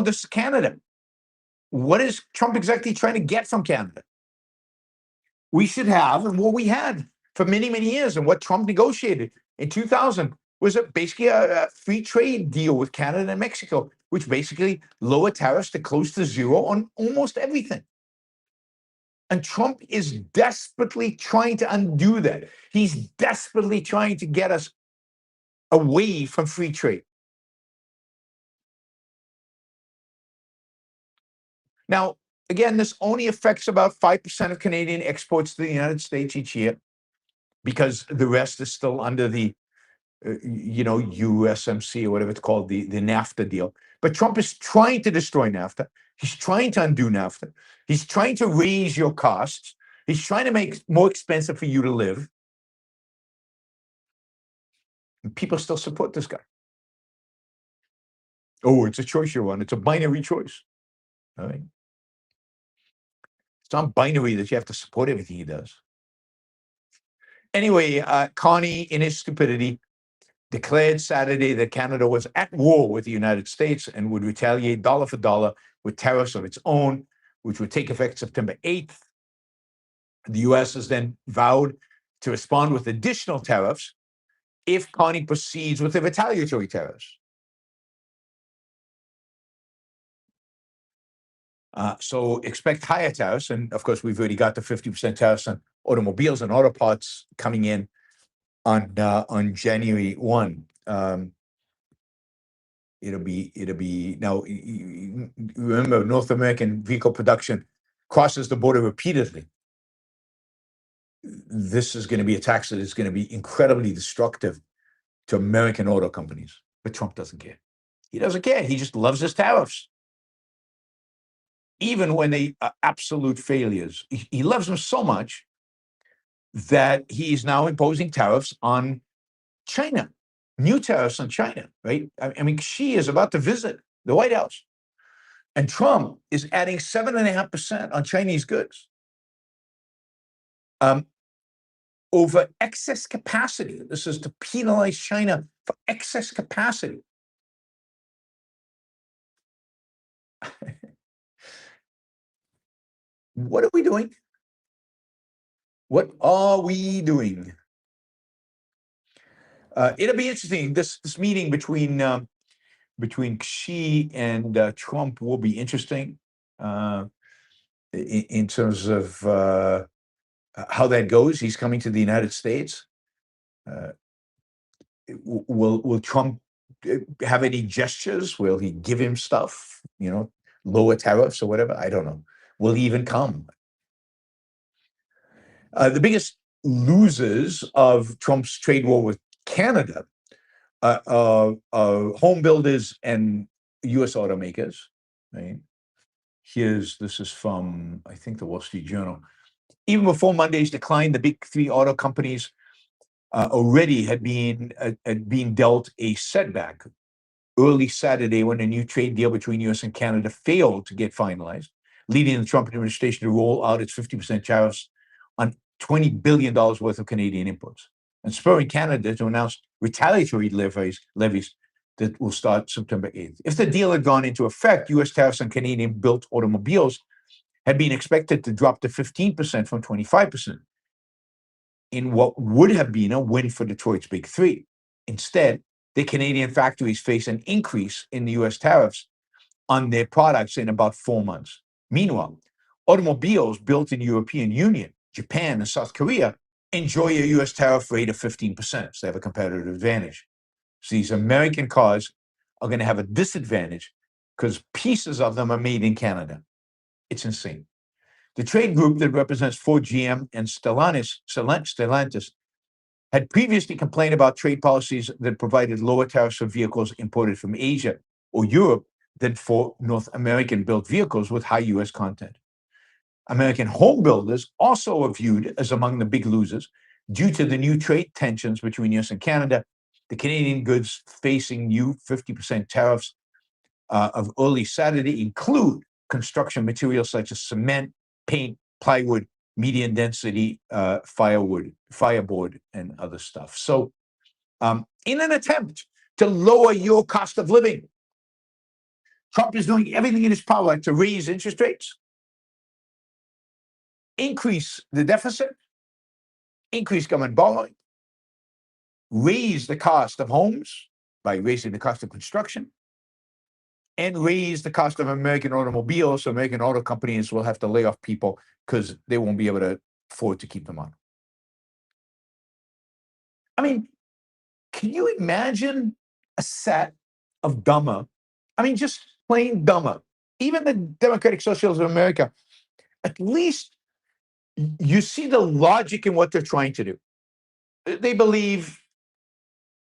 is Canada. What is Trump exactly trying to get from Canada? We should have, and what we had for many, many years, and what Trump negotiated in 2000 was basically a free trade deal with Canada and Mexico, which basically lowered tariffs to close to zero on almost everything. And Trump is desperately trying to undo that. He's desperately trying to get us away from free trade. Now, again, this only affects about 5% of Canadian exports to the United States each year, because the rest is still under the, USMC or whatever it's called, the NAFTA deal. But Trump is trying to destroy NAFTA. He's trying to undo NAFTA. He's trying to raise your costs. He's trying to make it more expensive for you to live. And people still support this guy. Oh, it's a choice you're on. It's a binary choice. All right. It's not binary that you have to support everything he does. Anyway, Carney, in his stupidity, declared Saturday that Canada was at war with the United States and would retaliate dollar for dollar with tariffs of its own, which would take effect September 8th. The US has then vowed to respond with additional tariffs if Carney proceeds with the retaliatory tariffs. So expect higher tariffs. And of course, we've already got the 50% tariffs on automobiles and auto parts coming in on January 1. It'll be now. Remember, North American vehicle production crosses the border repeatedly. This is going to be a tax that is going to be incredibly destructive to American auto companies. But Trump doesn't care. He doesn't care. He just loves his tariffs, even when they are absolute failures. He loves them so much that he's now imposing tariffs on China. New tariffs on China, right? I mean, Xi is about to visit the White House, and Trump is adding 7.5% on Chinese goods over excess capacity. This is to penalize China for excess capacity. What are we doing? What are we doing? It'll be interesting. This meeting between Xi and Trump will be interesting in terms of how that goes. He's coming to the United States. Will Trump have any gestures? Will he give him stuff? Lower tariffs or whatever? I don't know. Will he even come? The biggest losers of Trump's trade war with Canada home builders and U.S. automakers. Right? This is from, I think, the Wall Street Journal. Even before Monday's decline, the big three auto companies already had been dealt a setback. Early Saturday, when a new trade deal between U.S. and Canada failed to get finalized, leading the Trump administration to roll out its 50% tariffs on $20 billion worth of Canadian imports, and spurring Canada to announce retaliatory levies that will start September 8th. If the deal had gone into effect, U.S. tariffs on Canadian-built automobiles had been expected to drop to 15% from 25%, in what would have been a win for Detroit's Big Three. Instead, the Canadian factories face an increase in the U.S. tariffs on their products in about 4 months. Meanwhile, automobiles built in the European Union, Japan, and South Korea enjoy a U.S. tariff rate of 15%, so they have a competitive advantage. So these American cars are going to have a disadvantage because pieces of them are made in Canada. It's insane. The trade group that represents Ford, GM, and Stellantis had previously complained about trade policies that provided lower tariffs for vehicles imported from Asia or Europe than for North American-built vehicles with high U.S. content. American home builders also are viewed as among the big losers due to the new trade tensions between U.S. and Canada. The Canadian goods facing new 50% tariffs of early Saturday include construction materials such as cement, paint, plywood, medium density fireboard, and other stuff. So in an attempt to lower your cost of living, Trump is doing everything in his power to raise interest rates, increase the deficit, increase government borrowing, raise the cost of homes by raising the cost of construction, and raise the cost of American automobiles, so American auto companies will have to lay off people because they won't be able to afford to keep them on. I mean, can you imagine a set of dumber? I mean, just plain dumber. Even the Democratic Socialists of America, at least you see the logic in what they're trying to do. They believe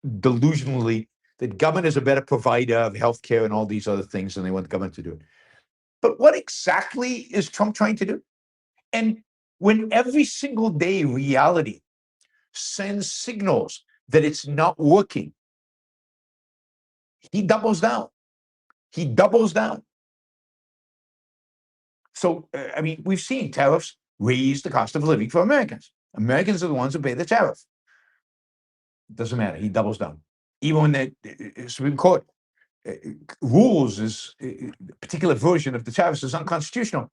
delusionally that government is a better provider of healthcare and all these other things, and they want the government to do it. But what exactly is Trump trying to do? And when every single day reality sends signals that it's not working, he doubles down. He doubles down. So, I mean, we've seen tariffs raise the cost of living for Americans. Americans are the ones who pay the tariff. It doesn't matter. He doubles down. Even when the Supreme Court rules is a particular version of the tariffs is unconstitutional,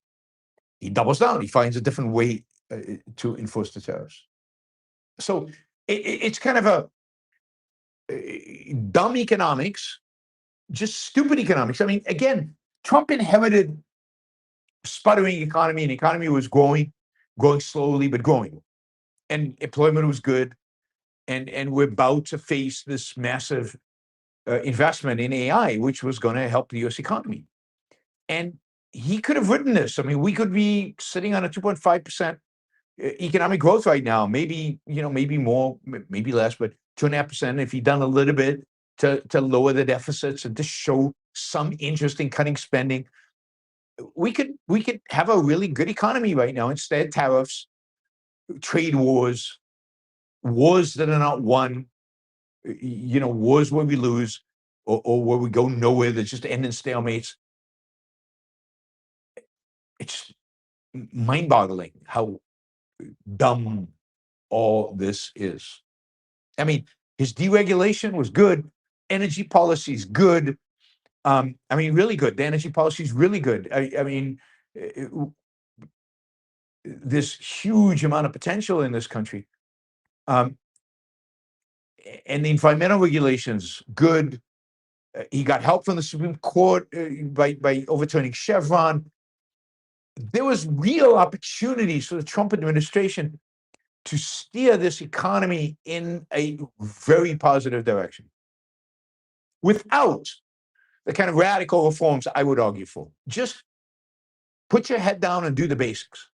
he doubles down. He finds a different way to enforce the tariffs. So it's kind of a dumb economics, just stupid economics. I mean, again, Trump inherited sputtering economy. An economy was growing slowly, but growing. And employment was good. And we're about to face this massive investment in AI, which was going to help the US economy. And he could have written this. I mean, we could be sitting on a 2.5% economic growth right now, maybe, maybe more, maybe less, but 2.5%. If he'd done a little bit to lower the deficits and to show some interest in cutting spending, we could have a really good economy right now. Instead, tariffs, trade wars that are not won, wars where we lose or where we go nowhere, that just end in stalemates. It's mind-boggling how dumb all this is. I mean, his deregulation was good. Energy policy is good. I mean, really good. The energy policy is really good. I mean, there's huge amount of potential in this country. And the environmental regulations, good. He got help from the Supreme Court by overturning Chevron. There was real opportunities for the Trump administration to steer this economy in a very positive direction without the kind of radical reforms I would argue for. Just put your head down and do the basics.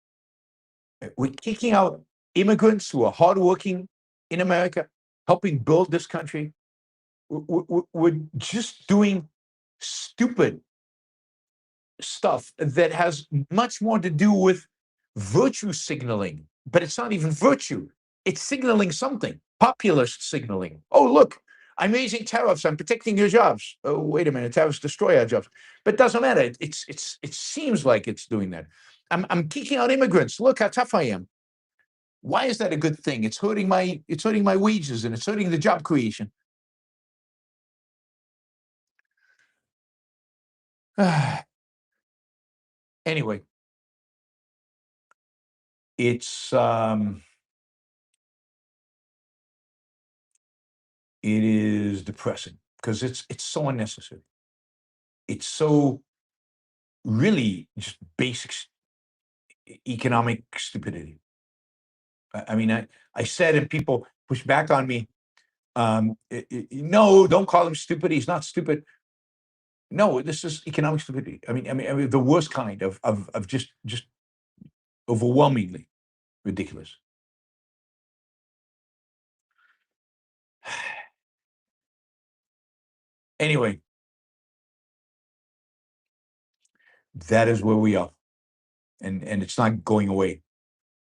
We're kicking out immigrants who are hardworking in America, helping build this country. We're just doing stupid stuff that has much more to do with virtue signaling, but it's not even virtue. It's signaling something, populist signaling. Oh, look, I'm raising tariffs. I'm protecting your jobs. Oh, wait a minute, tariffs destroy our jobs. But it doesn't matter. It seems like it's doing that. I'm kicking out immigrants. Look how tough I am. Why is that a good thing? It's hurting my wages and it's hurting the job creation. Anyway, it is depressing because it's so unnecessary. It's so really just basic economic stupidity. I mean, I said, and people push back on me. No, don't call him stupid. He's not stupid. No, this is economic stupidity. I mean, the worst kind of just overwhelmingly ridiculous. Anyway, that is where we are, and it's not going away,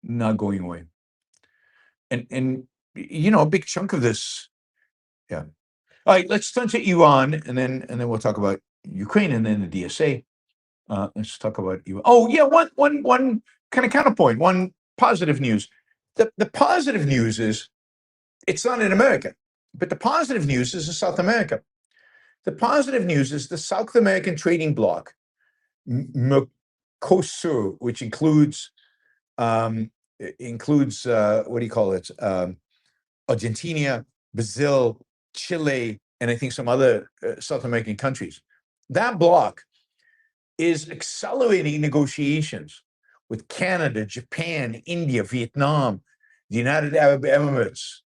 not going away. And a big chunk of this, yeah. All right, let's turn to Iran, and then we'll talk about Ukraine, and then the DSA. Let's talk about Iran. Oh yeah, one kind of counterpoint, one positive news. The positive news is it's not in America, but the positive news is in South America. The positive news is the South American trading bloc, Mercosur, which includes what do you call it? Argentina, Brazil, Chile, and I think some other South American countries. that bloc is accelerating negotiations with Canada, Japan, India, Vietnam, the United Arab Emirates,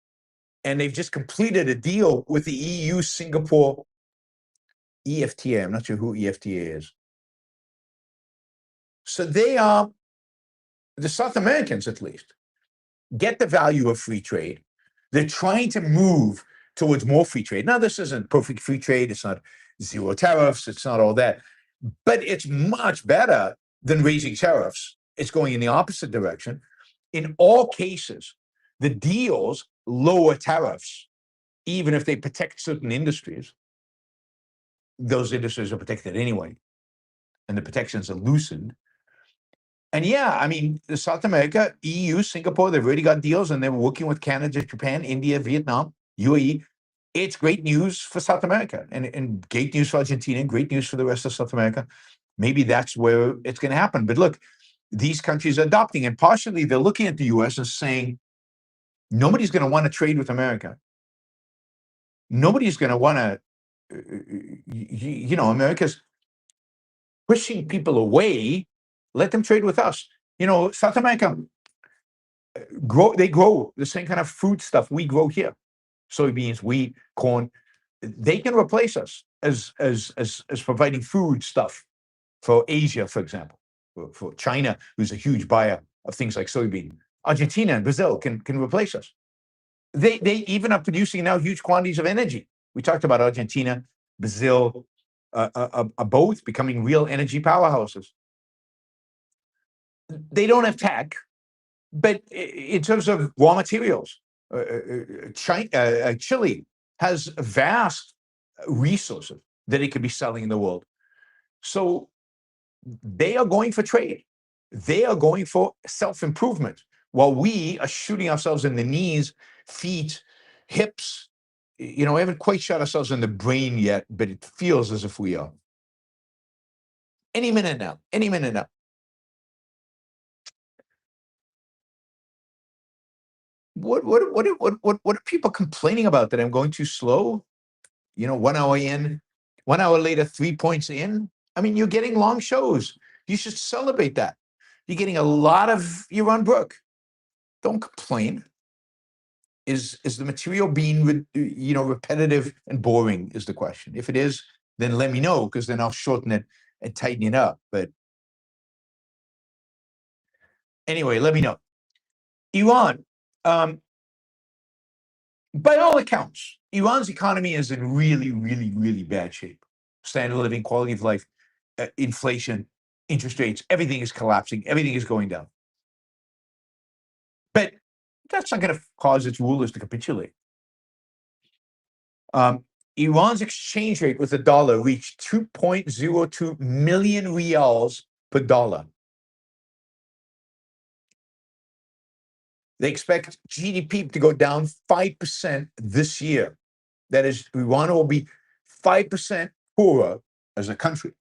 and they've just completed a deal with the EU, Singapore, EFTA. I'm not sure who EFTA is. So they are, the South Americans at least, get the value of free trade. They're trying to move towards more free trade. Now, this isn't perfect free trade. It's not zero tariffs. It's not all that. But it's much better than raising tariffs. It's going in the opposite direction. In all cases, the deals lower tariffs, even if they protect certain industries. Those industries are protected anyway, and the protections are loosened. And yeah, I mean, South America, EU, Singapore, they've already got deals, and they're working with Canada, Japan, India, Vietnam, UAE. It's great news for South America, and great news for Argentina, and great news for the rest of South America. Maybe that's where it's going to happen. But look, these countries are adopting, and partially they're looking at the US and saying, nobody's going to want to trade with America. Nobody's going to want to, America's pushing people away. Let them trade with us. South America, they grow the same kind of food stuff we grow here. Soybeans, wheat, corn. They can replace us as providing food stuff for Asia, for example, for China, who's a huge buyer of things like soybean. Argentina and Brazil can replace us. They even are producing now huge quantities of energy. We talked about Argentina, Brazil, are both becoming real energy powerhouses. They don't have tech, but in terms of raw materials, Chile has vast resources that it could be selling in the world. So they are going for trade. They are going for self-improvement, while we are shooting ourselves in the knees, feet, hips. We haven't quite shot ourselves in the brain yet, but it feels as if we are. Any minute now. What are people complaining about, that I'm going too slow? 1 hour in, 1 hour later, 3 points in. I mean, you're getting long shows. You should celebrate that. You're getting a lot of Yaron Brook. Don't complain. Is the material being repetitive and boring is the question. If it is, then let me know, because then I'll shorten it and tighten it up. But anyway, let me know. Iran, by all accounts, Iran's economy is in really, really, really bad shape. Standard of living, quality of life, inflation, interest rates, everything is collapsing. Everything is going down. But that's not going to cause its rulers to capitulate. Iran's exchange rate with the dollar reached 2.02 million rials per dollar. They expect GDP to go down 5% this year. That is, Iran will be 5% poorer as a country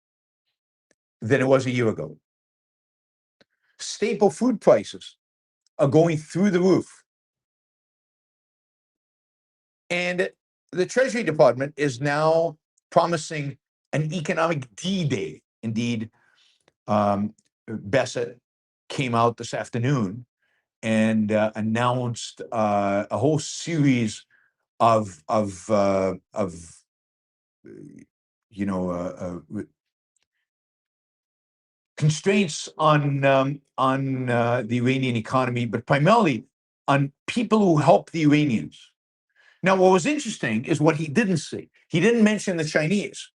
than it was a year ago. Staple food prices are going through the roof. And the Treasury Department is now promising an economic D-Day. Indeed, Bassett came out this afternoon and announced a whole series of constraints on the Iranian economy, but primarily on people who help the Iranians. Now, what was interesting is what he didn't say. He didn't mention the Chinese.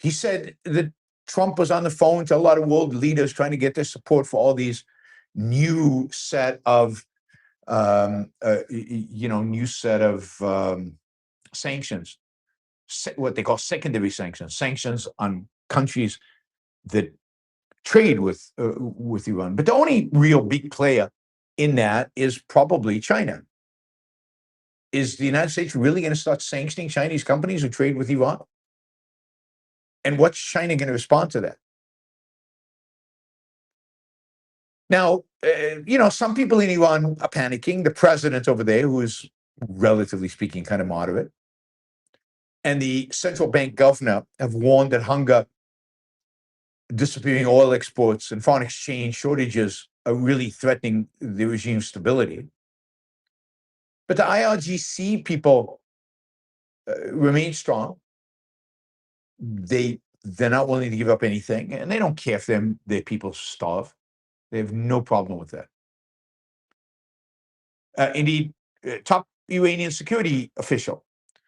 He said that Trump was on the phone to a lot of world leaders trying to get their support for all these new set of sanctions, what they call secondary sanctions on countries that trade with Iran. But the only real big player in that is probably China. Is the United States really going to start sanctioning Chinese companies who trade with Iran? And what's China going to respond to that? Now, some people in Iran are panicking. The president over there, who is, relatively speaking, kind of moderate, and the central bank governor have warned that hunger, disappearing oil exports, and foreign exchange shortages are really threatening the regime's stability. But the IRGC people remain strong. They're not willing to give up anything, and they don't care if their people starve. They have no problem with that. Indeed, top Iranian security official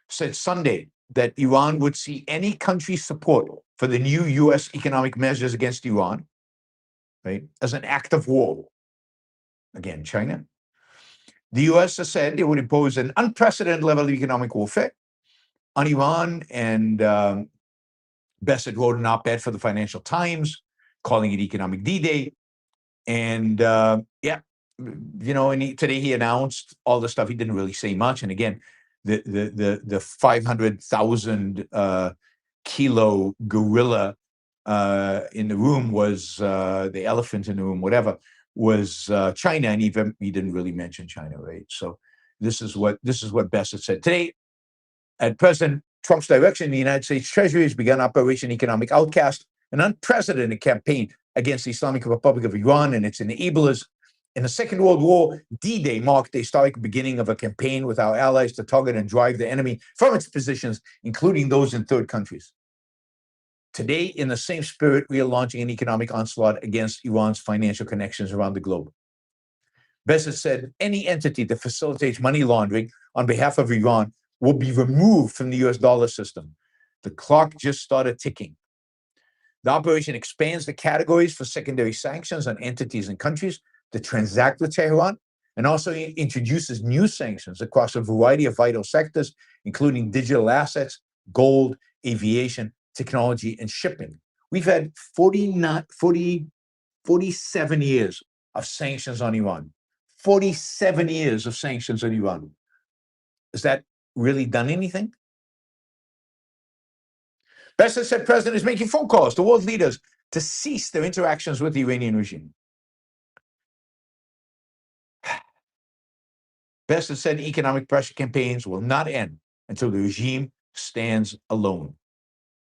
said Sunday that Iran would see any country's support for the new U.S. economic measures against Iran, right, as an act of war. Again, China. The U.S. has said it would impose an unprecedented level of economic warfare on Iran, and Bassett wrote an op-ed for the Financial Times calling it Economic D-Day. And today he announced all the stuff. He didn't really say much. And again, the 500,000 kilo gorilla in the room was the elephant in the room, whatever, was China, and he didn't really mention China, right? So this is what Bassett said today. At President Trump's direction, the United States Treasury has begun Operation Economic Outcast, an unprecedented campaign against the Islamic Republic of Iran and its enablers. In the Second World War, D-Day marked the historic beginning of a campaign with our allies to target and drive the enemy from its positions, including those in third countries. Today, in the same spirit, we are launching an economic onslaught against Iran's financial connections around the globe. Bassett said any entity that facilitates money laundering on behalf of Iran will be removed from the US dollar system. The clock just started ticking. The operation expands the categories for secondary sanctions on entities and countries that transact with Tehran, and also introduces new sanctions across a variety of vital sectors, including digital assets, gold, aviation, technology, and shipping. We've had 47 years of sanctions on Iran. 47 years of sanctions on Iran. Has that really done anything? Bassett said President is making phone calls to world leaders to cease their interactions with the Iranian regime. Bassett said economic pressure campaigns will not end until the regime stands alone.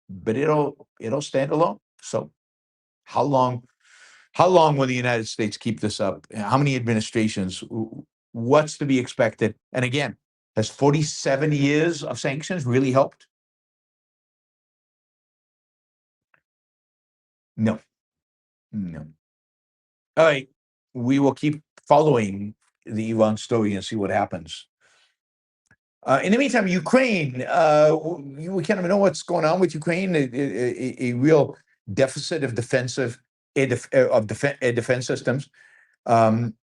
But it'll stand alone. So how long will the United States keep this up? How many administrations? What's to be expected? And again, has 47 years of sanctions really helped? No. All right, we will keep following the Iran story and see what happens. In the meantime, Ukraine, we kind of know what's going on with Ukraine, a real deficit of defense systems.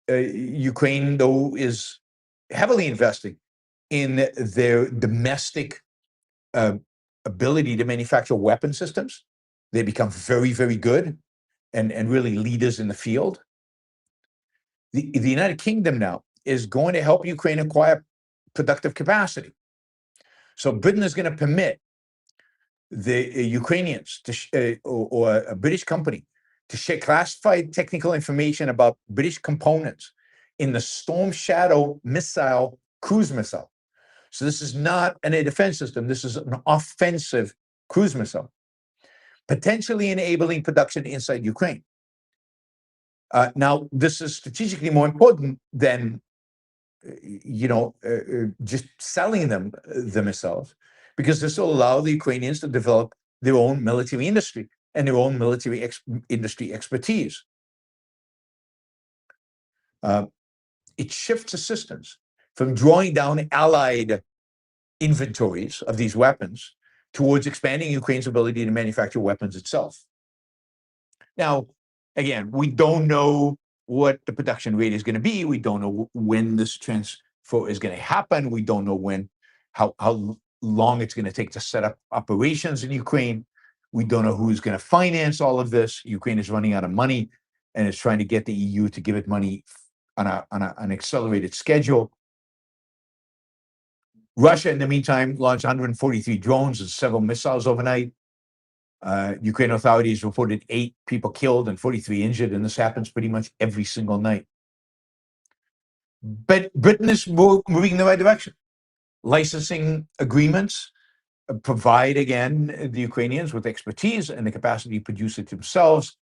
Ukraine, though, is heavily investing in their domestic ability to manufacture weapon systems. They become very, very good and really leaders in the field. The United Kingdom now is going to help Ukraine acquire productive capacity. So Britain is going to permit the Ukrainians or a British company to share classified technical information about British components in the Storm Shadow cruise missile. So this is not an air defense system. This is an offensive cruise missile, potentially enabling production inside Ukraine. Now, this is strategically more important than just selling them the missiles, because this will allow the Ukrainians to develop their own military industry and their own military industry expertise. It shifts assistance from drawing down allied inventories of these weapons towards expanding Ukraine's ability to manufacture weapons itself. Now, again, we don't know what the production rate is going to be. We don't know when this transfer is going to happen. We don't know how long it's going to take to set up operations in Ukraine. We don't know who's going to finance all of this. Ukraine is running out of money and is trying to get the EU to give it money on an accelerated schedule. Russia, in the meantime, launched 143 drones and several missiles overnight. Ukraine authorities reported 8 people killed and 43 injured, and this happens pretty much every single night. But Britain is moving in the right direction. Licensing agreements provide, again, the Ukrainians with expertise and the capacity to produce it themselves,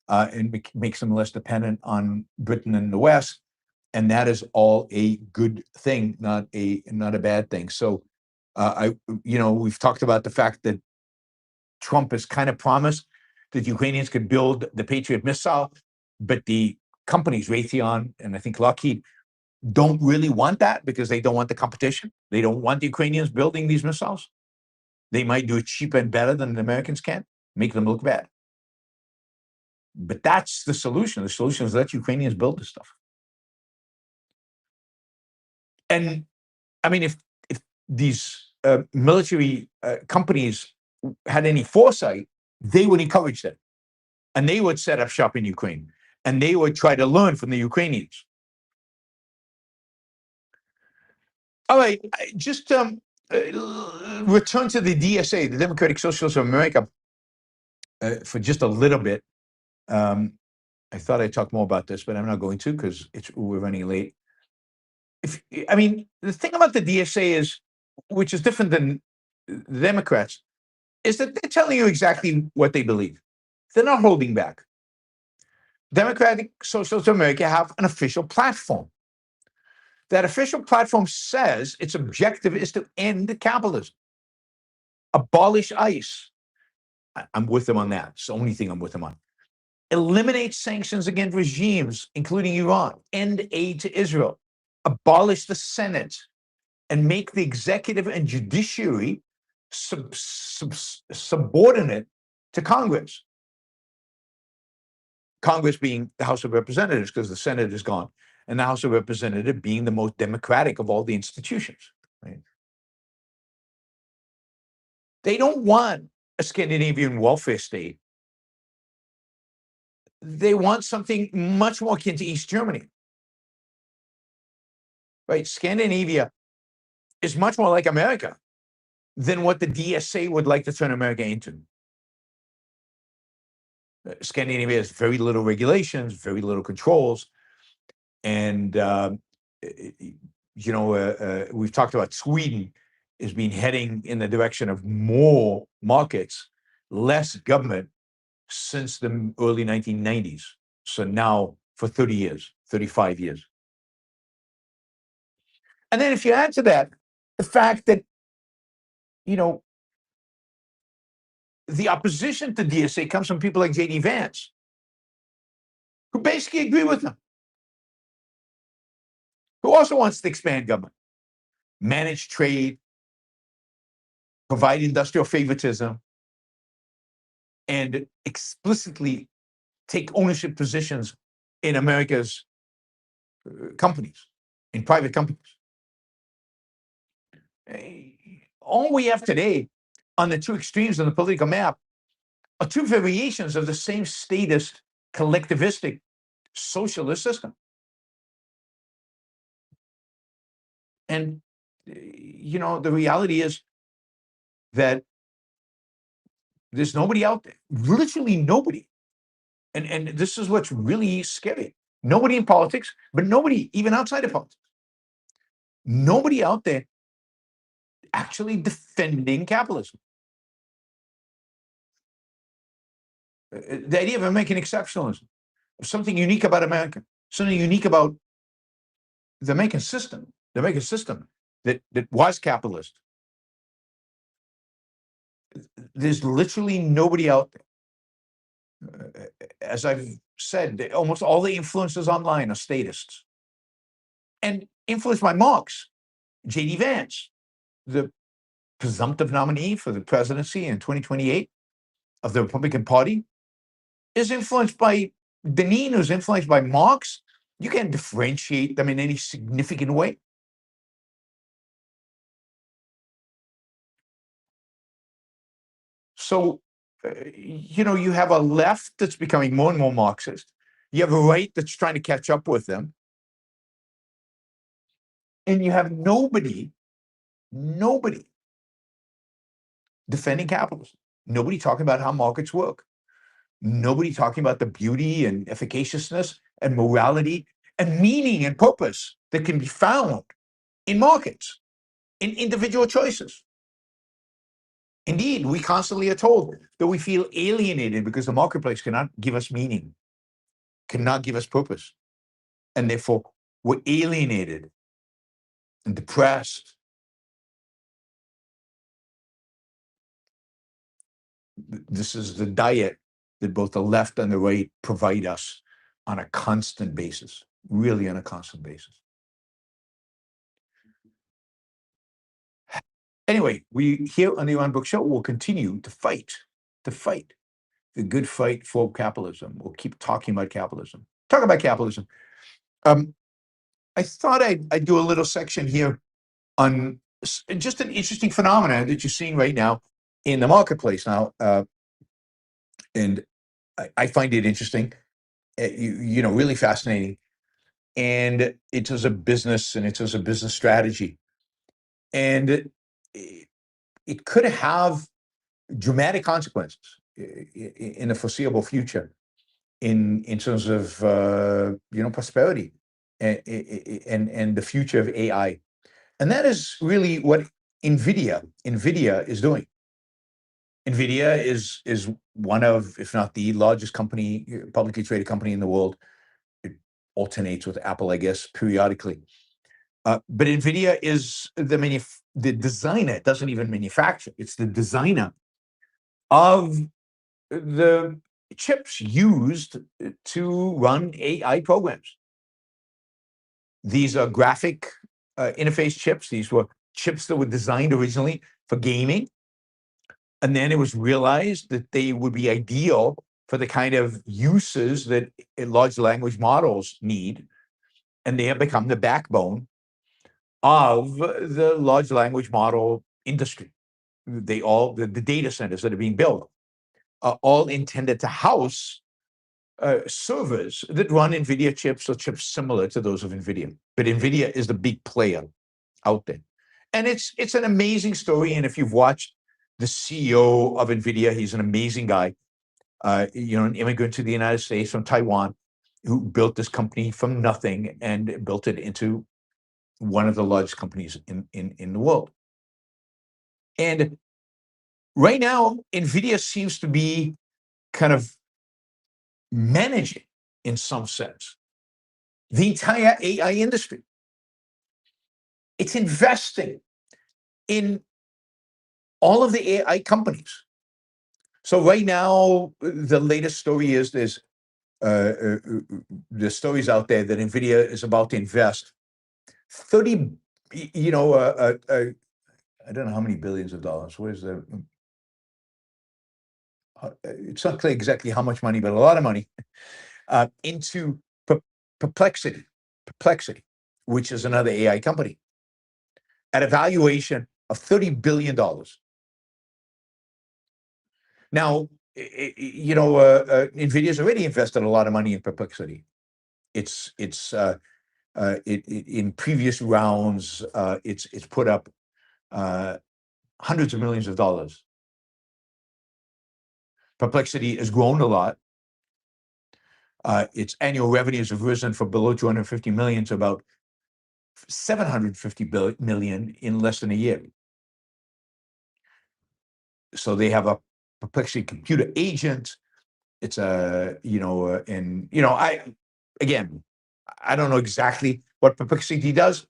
and makes them less dependent on Britain and the West. And that is all a good thing, not a bad thing. So, we've talked about the fact that Trump has kind of promised that Ukrainians could build the Patriot missile, but the companies, Raytheon and I think Lockheed, don't really want that because they don't want the competition. They don't want the Ukrainians building these missiles. They might do it cheaper and better than the Americans can, make them look bad. But that's the solution. The solution is let Ukrainians build this stuff. And I mean, if these military companies had any foresight, they would encourage them. And they would set up shop in Ukraine. And they would try to learn from the Ukrainians. All right, just return to the DSA, the Democratic Socialists of America, for just a little bit. I thought I'd talk more about this, but I'm not going to because we're running late. The thing about the DSA is, which is different than the Democrats, is that they're telling you exactly what they believe. They're not holding back. Democratic Socialists of America have an official platform. That official platform says its objective is to end capitalism, abolish ICE. I'm with them on that. It's the only thing I'm with them on. Eliminate sanctions against regimes, including Iran, end aid to Israel, abolish the Senate, and make the executive and judiciary subordinate to Congress. Congress being the House of Representatives, because the Senate is gone, and the House of Representatives being the most democratic of all the institutions. Right? They don't want a Scandinavian welfare state. They want something much more akin to East Germany. Right? Scandinavia is much more like America than what the DSA would like to turn America into. Scandinavia has very little regulations, very little controls. And, we've talked about Sweden as being heading in the direction of more markets, less government since the early 1990s. So now for 30 years, 35 years. And then if you add to that the fact that, the opposition to DSA comes from people like J.D. Vance, who basically agree with them, who also wants to expand government, manage trade, provide industrial favoritism, and explicitly take ownership positions in America's companies, in private companies. All we have today on the two extremes of the political map are two variations of the same statist, collectivistic, socialist system. And, the reality is that there's nobody out there, literally nobody. And this is what's really scary. Nobody in politics, but nobody even outside of politics. Nobody out there actually defending capitalism. The idea of American exceptionalism, something unique about America, something unique about the American system that was capitalist. There's literally nobody out there. As I've said, almost all the influencers online are statists and influenced by Marx. J.D. Vance, the presumptive nominee for the presidency in 2028 of the Republican Party, is influenced by Deneen, who's influenced by Marx. You can't differentiate them in any significant way. So, you have a left that's becoming more and more Marxist. You have a right that's trying to catch up with them. And you have nobody defending capitalism. Nobody talking about how markets work. Nobody talking about the beauty and efficaciousness and morality and meaning and purpose that can be found in markets, in individual choices. Indeed, we constantly are told that we feel alienated because the marketplace cannot give us meaning, cannot give us purpose. And therefore, we're alienated and depressed. This is the diet that both the left and the right provide us on a constant basis, really on a constant basis. Anyway, we here on the Yaron Brook Show will continue to fight the good fight for capitalism. We'll keep talking about capitalism. Talk about capitalism. I thought I'd do a little section here on just an interesting phenomenon that you're seeing right now in the marketplace now, and I find it interesting, really fascinating, and it's as a business and it's as a business strategy, and it could have dramatic consequences in the foreseeable future in terms of prosperity and the future of AI. And that is really what Nvidia is doing. Nvidia is one of, if not the largest company, publicly traded company in the world. It alternates with Apple, I guess, periodically. But Nvidia is the designer. It doesn't even manufacture. It's the designer of the chips used to run AI programs. These are graphic interface chips. These were chips that were designed originally for gaming. And then it was realized that they would be ideal for the kind of uses that large language models need. And they have become the backbone of the large language model industry. The data centers that are being built are all intended to house servers that run NVIDIA chips or chips similar to those of NVIDIA. But NVIDIA is the big player out there. And it's an amazing story. And if you've watched the CEO of NVIDIA, he's an amazing guy, an immigrant to the United States from Taiwan, who built this company from nothing and built it into one of the largest companies in the world. And right now, NVIDIA seems to be kind of managing, in some sense, the entire AI industry. It's investing in all of the AI companies. So right now, the latest story is there's stories out there that NVIDIA is about to invest 30, I don't know how many billions of dollars. Where's the? It's not clear exactly how much money, but a lot of money into Perplexity, which is another AI company, at a valuation of $30 billion. Now, NVIDIA's already invested a lot of money in Perplexity. It's in previous rounds, it's put up hundreds of millions of dollars. Perplexity has grown a lot. Its annual revenues have risen from below 250 million to about 750 million in less than a year. So they have a Perplexity computer agent. It's I don't know exactly what Perplexity does.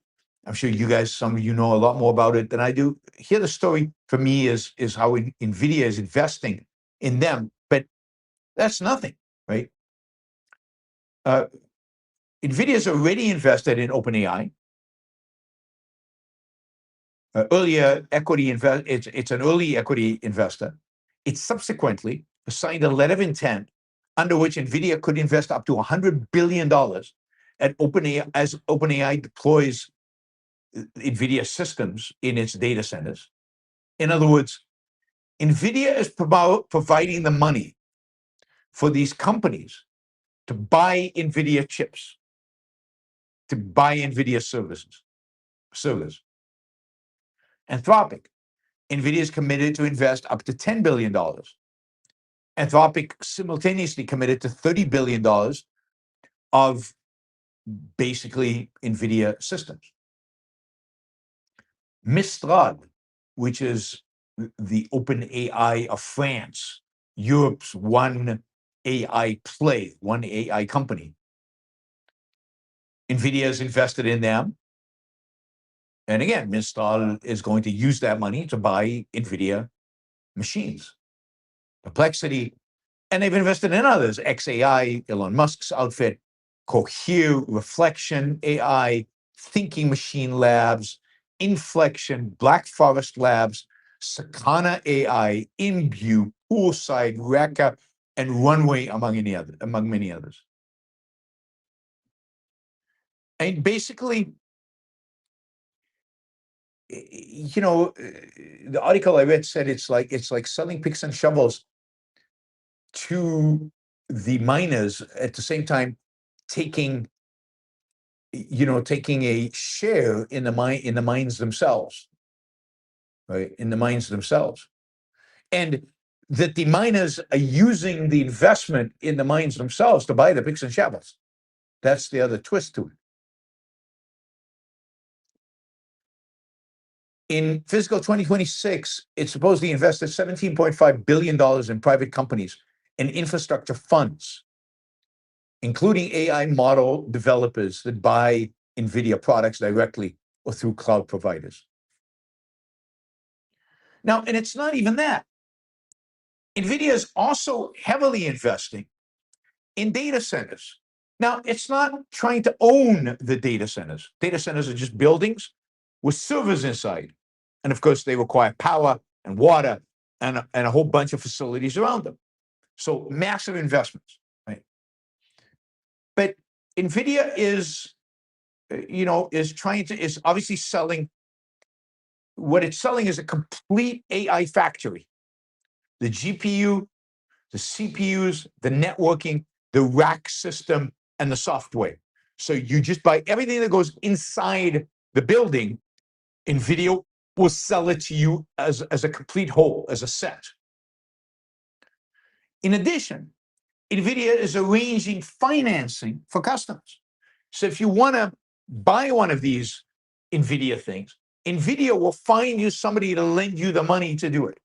I'm sure you guys, some of you know a lot more about it than I do. Here, the story for me is how NVIDIA is investing in them, but that's nothing, right? NVIDIA's already invested in OpenAI. It's an early equity investor. It subsequently signed a letter of intent under which NVIDIA could invest up to $100 billion at OpenAI as OpenAI deploys NVIDIA systems in its data centers. In other words, NVIDIA is providing the money for these companies to buy NVIDIA chips, to buy NVIDIA servers. Anthropic, NVIDIA is committed to invest up to $10 billion. Anthropic simultaneously committed to $30 billion of basically NVIDIA systems. Mistral, which is the open AI of France, Europe's one AI play, one AI company. Nvidia is invested in them. And again, Mistral is going to use that money to buy Nvidia machines. Perplexity, and they've invested in others, XAI, Elon Musk's outfit, Cohere, Reflection AI, Thinking Machine Labs, Inflection, Black Forest Labs, Sakana AI, Imbue, Poolside, Reka, and Runway, among many others. And basically, the article I read said it's like selling picks and shovels to the miners at the same time taking a share in the mines themselves, right? In the mines themselves. And that the miners are using the investment in the mines themselves to buy the picks and shovels. That's the other twist to it. In fiscal 2026, it supposedly invested $17.5 billion in private companies and infrastructure funds, including AI model developers that buy NVIDIA products directly or through cloud providers. Now, and it's not even that. NVIDIA is also heavily investing in data centers. Now, it's not trying to own the data centers. Data centers are just buildings with servers inside. And of course, they require power and water and a whole bunch of facilities around them. So massive investments, right? But NVIDIA is obviously selling. What it's selling is a complete AI factory. The GPU, the CPUs, the networking, the rack system, and the software. So you just buy everything that goes inside the building. NVIDIA will sell it to you as a complete whole, as a set. In addition, NVIDIA is arranging financing for customers. So if you want to buy one of these NVIDIA things, NVIDIA will find you somebody to lend you the money to do it.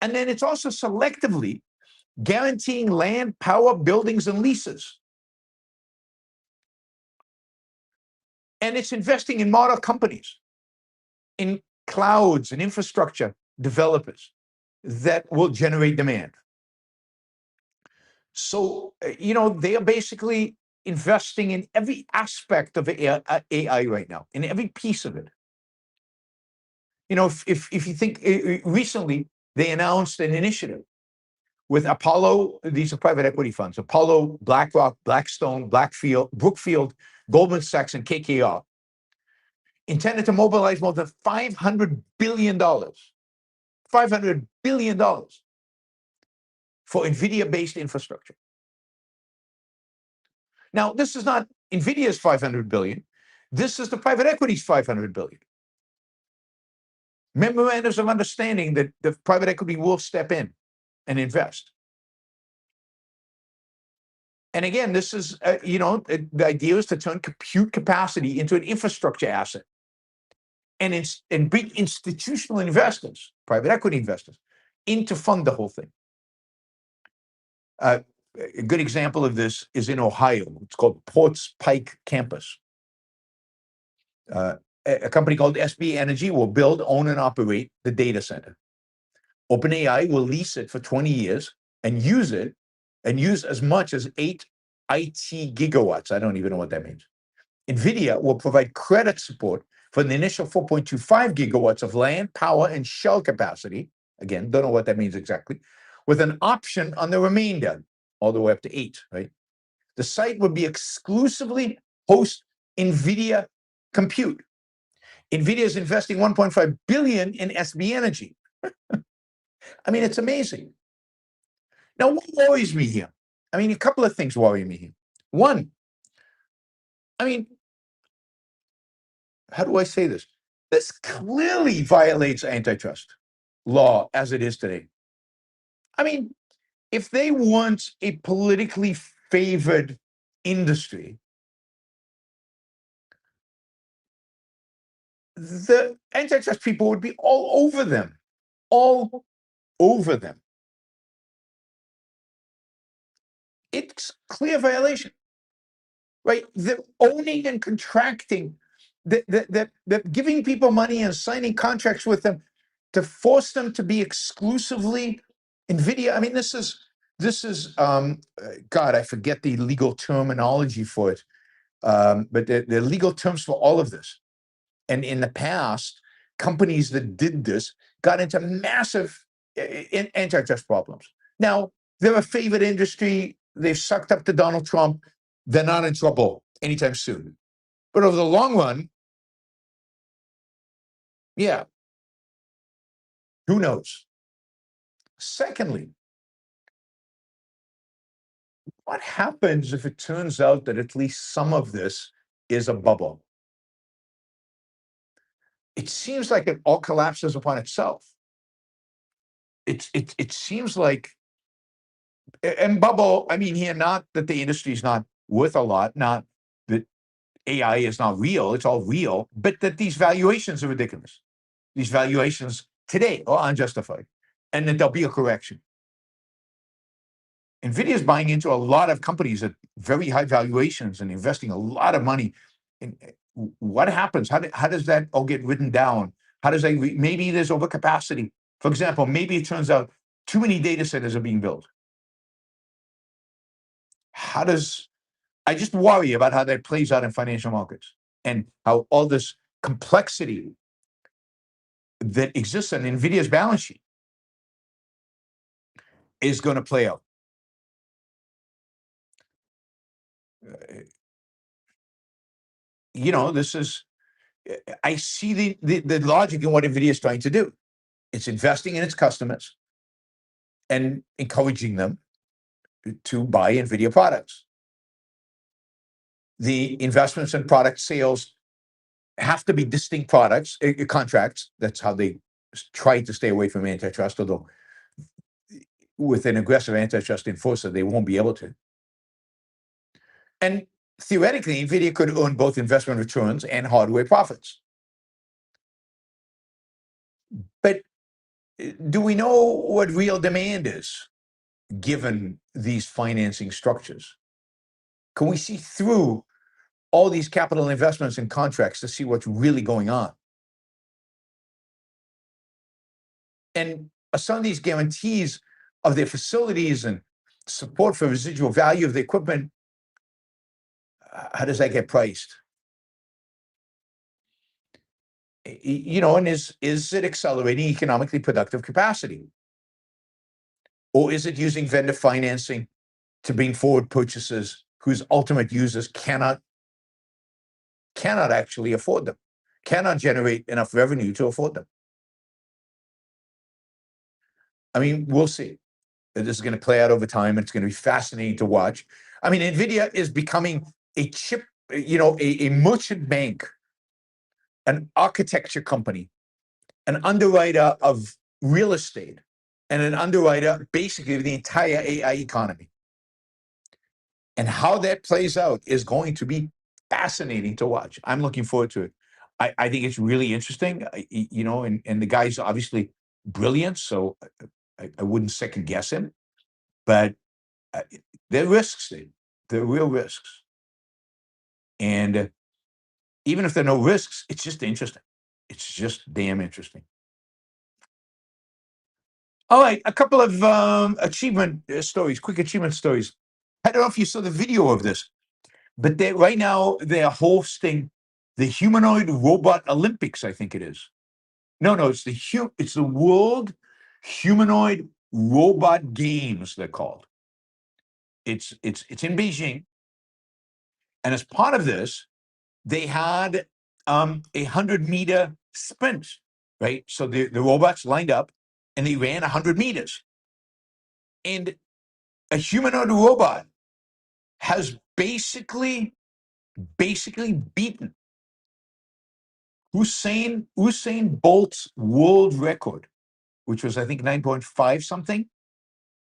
And then it's also selectively guaranteeing land, power, buildings, and leases. And it's investing in model companies, in clouds and infrastructure developers that will generate demand. So, they are basically investing in every aspect of AI right now, in every piece of it. If you think recently, they announced an initiative with Apollo. These are private equity funds: Apollo, BlackRock, Blackstone, Brookfield, Goldman Sachs, and KKR, intended to mobilize more than $500 billion. $500 billion for NVIDIA-based infrastructure. Now, this is not NVIDIA's $500 billion. This is the private equity's $500 billion. Memorandums of understanding that the private equity will step in and invest. And again, this is, the idea is to turn compute capacity into an infrastructure asset and bring institutional investors, private equity investors, in to fund the whole thing. A good example of this is in Ohio. It's called Ports Pike Campus. A company called SB Energy will build, own, and operate the data center. OpenAI will lease it for 20 years and use as much as 8 IT gigawatts. I don't even know what that means. NVIDIA will provide credit support for the initial 4.25 gigawatts of land, power, and shell capacity. Again, don't know what that means exactly, with an option on the remainder, all the way up to 8, right? The site would be exclusively host NVIDIA compute. NVIDIA is investing $1.5 billion in SB Energy. I mean, it's amazing. Now, what worries me here? I mean, a couple of things worry me here. One, how do I say this? This clearly violates antitrust law as it is today. I mean, if they want a politically favored industry, the antitrust people would be all over them, all over them. It's clear violation, right? They're owning and contracting, they're giving people money and signing contracts with them to force them to be exclusively Nvidia. I mean, this is God, I forget the legal terminology for it, but there are legal terms for all of this. And in the past, companies that did this got into massive antitrust problems. Now, they're a favorite industry. They've sucked up to Donald Trump. They're not in trouble anytime soon. But over the long run, yeah, who knows? Secondly, what happens if it turns out that at least some of this is a bubble? It seems like it all collapses upon itself. It seems like, and bubble, I mean here, not that the industry is not worth a lot, not that AI is not real, it's all real, but that these valuations are ridiculous. These valuations today are unjustified, and that there'll be a correction. Nvidia is buying into a lot of companies at very high valuations and investing a lot of money. And what happens? How does that all get written down? How does that, maybe there's overcapacity. For example, maybe it turns out too many data centers are being built. How does, I just worry about how that plays out in financial markets and how all this complexity that exists on Nvidia's balance sheet is going to play out. You know, this is, I see the logic in what Nvidia is trying to do. It's investing in its customers and encouraging them to buy Nvidia products. The investments in product sales have to be distinct products, contracts. That's how they try to stay away from antitrust, although with an aggressive antitrust enforcer, they won't be able to. And theoretically, Nvidia could earn both investment returns and hardware profits. But do we know what real demand is, given these financing structures? Can we see through all these capital investments and contracts to see what's really going on? And some of these guarantees of their facilities and support for residual value of the equipment, how does that get priced? You know, and is it accelerating economically productive capacity? Or is it using vendor financing to bring forward purchases whose ultimate users cannot actually afford them, cannot generate enough revenue to afford them? I mean, we'll see. This is going to play out over time. It's going to be fascinating to watch. I mean, Nvidia is becoming a chip, you know, a merchant bank, an architecture company, an underwriter of real estate, and an underwriter basically of the entire AI economy. And how that plays out is going to be fascinating to watch. I'm looking forward to it. I think it's really interesting, you know, and the guy's obviously brilliant, so I wouldn't second guess him. But there are risks. There are real risks. And even if there are no risks, it's just interesting. It's just damn interesting. All right, a couple of achievement stories, quick achievement stories. I don't know if you saw the video of this, but right now they're hosting the humanoid robot Olympics. I think it is. No, it's the World Humanoid Robot Games. They're called. It's in Beijing, and as part of this, they had a 100-meter sprint. Right, so the robots lined up, and they ran 100 meters, and a humanoid robot has basically beaten Usain Bolt's world record, which was I think 9.5 something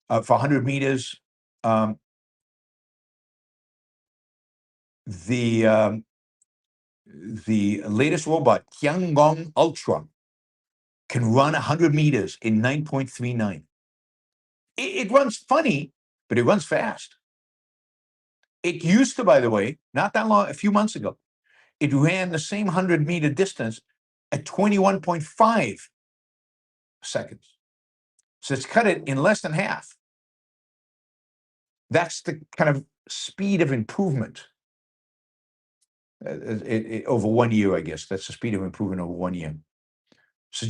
for 100 meters. The the latest robot, Tiangong Ultra, can run 100 meters in 9.39. It runs funny, but it runs fast. It used to, by the way, not that long, a few months ago, it ran the same 100-meter distance at 21.5 seconds. So it's cut it in less than half. That's the kind of speed of improvement over 1 year, I guess. That's the speed of improvement over 1 year. So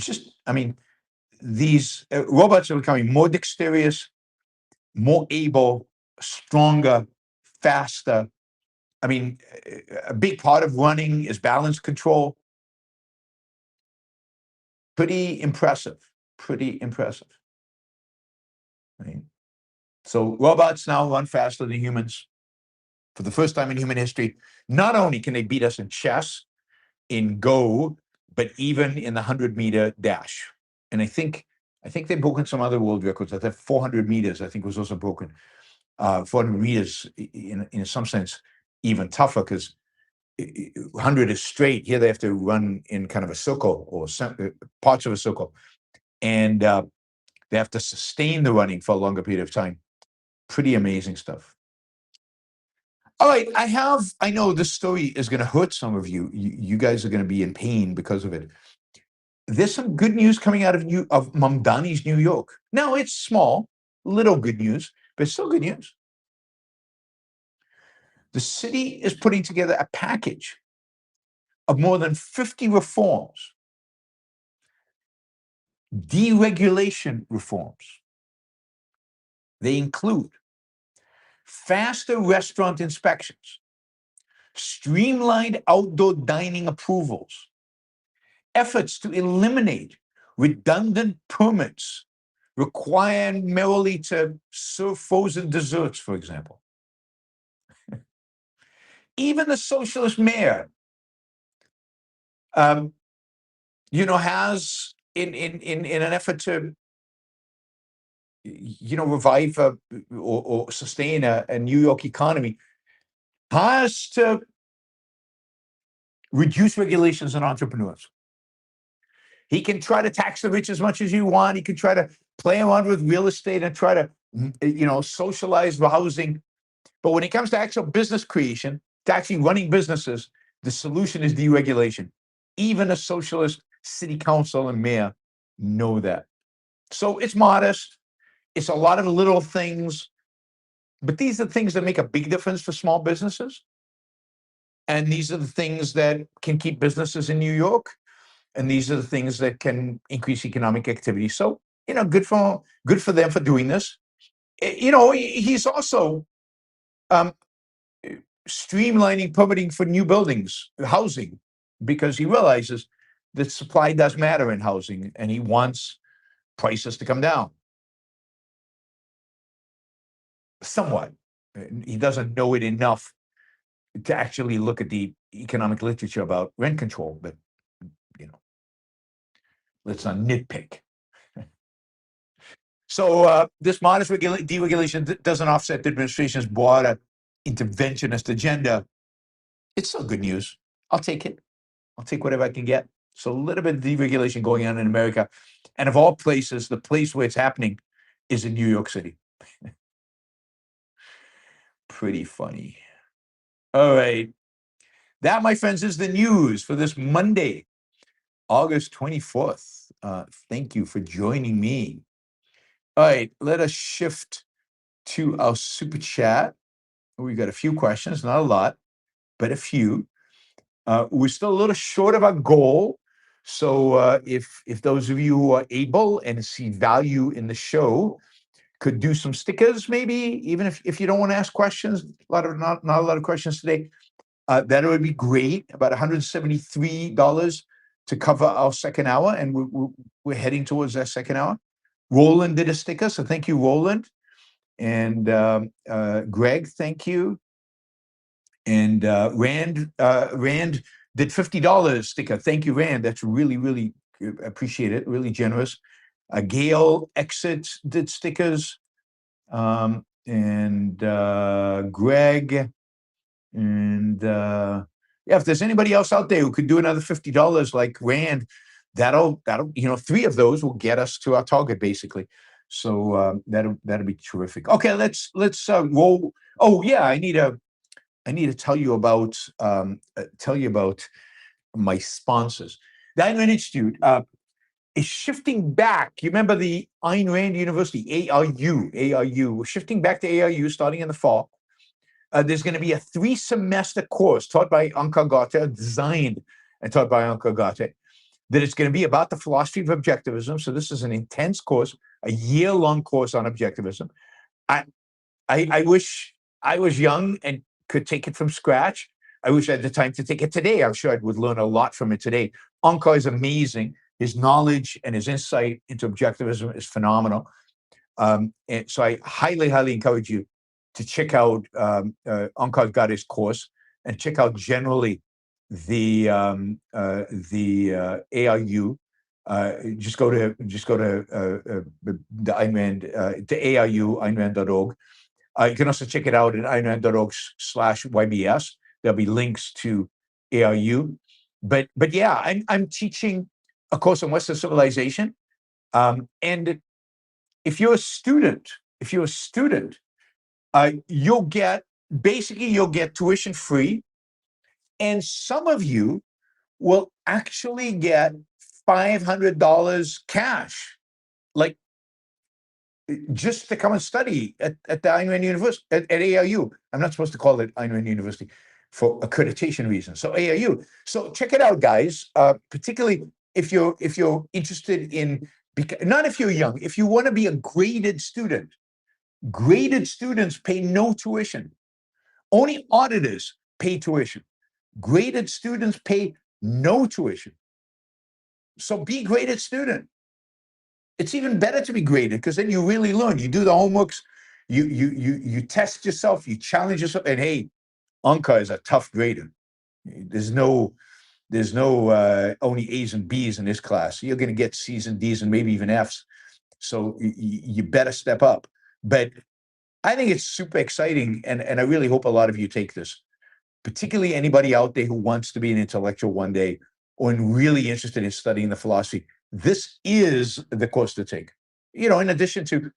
these robots are becoming more dexterous, more able, stronger, faster. A big part of running is balance control. Pretty impressive, right? So robots now run faster than humans for the first time in human history. Not only can they beat us in chess, in Go, but even in the 100-meter dash. And I think they've broken some other world records. I think 400 meters, I think, was also broken. 400 meters, in some sense, even tougher because 100 is straight. Here they have to run in kind of a circle or parts of a circle. And they have to sustain the running for a longer period of time. Pretty amazing stuff. All right, I know this story is going to hurt some of you. You guys are going to be in pain because of it. There's some good news coming out of Mamdani's New York. Now, it's small, little good news, but it's still good news. The city is putting together a package of more than 50 reforms, deregulation reforms. They include faster restaurant inspections, streamlined outdoor dining approvals, efforts to eliminate redundant permits requiring merely to serve frozen desserts, for example. Even the socialist mayor, has, in an effort to, revive or sustain a New York economy, has to reduce regulations on entrepreneurs. He can try to tax the rich as much as you want. He can try to play around with real estate and try to, socialize the housing. But when it comes to actual business creation, to actually running businesses, the solution is deregulation. Even a socialist city council and mayor know that. So it's modest. It's a lot of little things. But these are things that make a big difference for small businesses. And these are the things that can keep businesses in New York. And these are the things that can increase economic activity. So, good for them for doing this. He's also streamlining permitting for new buildings, housing, because he realizes that supply does matter in housing, and he wants prices to come down. Somewhat. He doesn't know it enough to actually look at the economic literature about rent control, but, let's not nitpick. So this modest deregulation doesn't offset the administration's broader interventionist agenda. It's still good news. I'll take it. I'll take whatever I can get. So a little bit of deregulation going on in America. And of all places, the place where it's happening is in New York City. Pretty funny. All right. That, my friends, is the news for this Monday, August 24th. Thank you for joining me. All right, let us shift to our super chat. We got a few questions, not a lot, but a few. We're still a little short of our goal. So if those of you who are able and see value in the show could do some stickers, maybe, even if you don't want to ask questions, not a lot of questions today, that would be great. About $173 to cover our second hour, and we're heading towards that second hour. Roland did a sticker, so thank you, Roland. And Greg, thank you. And Rand did $50 sticker. Thank you, Rand. That's really, really appreciate it. Really generous. Gail Exit did stickers. And Greg and Yeah, if there's anybody else out there who could do another $50 like Rand, that'll three of those will get us to our target basically. So that'll be terrific. Okay, let's roll. Oh yeah, I need to tell you about my sponsors. The Ayn Rand Institute is shifting back. You remember the Ayn Rand University, ARU. We're shifting back to ARU starting in the fall. There's going to be a 3-semester course taught by Ankar Gata, designed and taught by Ankar Gata, that it's going to be about the philosophy of objectivism. So this is an intense course, a year-long course on objectivism. I wish I was young and could take it from scratch. I wish I had the time to take it today. I'm sure I would learn a lot from it today. Ankar is amazing. His knowledge and his insight into objectivism is phenomenal. And so I highly, highly encourage you to check out Ankar Gata's course and check out generally the ARU. Just go to the Ayn Rand, to ARU, AynRand.org. You can also check it out at AynRand.org/YBS. There'll be links to ARU. But yeah, I'm teaching a course on Western civilization. And if you're a student, you'll get tuition free, and some of you will actually get $500 cash, like just to come and study at the Ayn Rand University, at ARU. I'm not supposed to call it Ayn Rand University for accreditation reasons. So ARU. So check it out, guys. Particularly if you're interested in, not if you're young, if you want to be a graded student. Graded students pay no tuition. Only auditors pay tuition. Graded students pay no tuition. So be a graded student. It's even better to be graded because then you really learn. You do the homeworks, you test yourself, you challenge yourself, and hey, Ankar is a tough grader. There's no only A's and B's in this class. You're going to get C's and D's and maybe even F's. So you better step up. But I think it's super exciting, and I really hope a lot of you take this, particularly anybody out there who wants to be an intellectual one day or really interested in studying the philosophy. This is the course to take. In addition to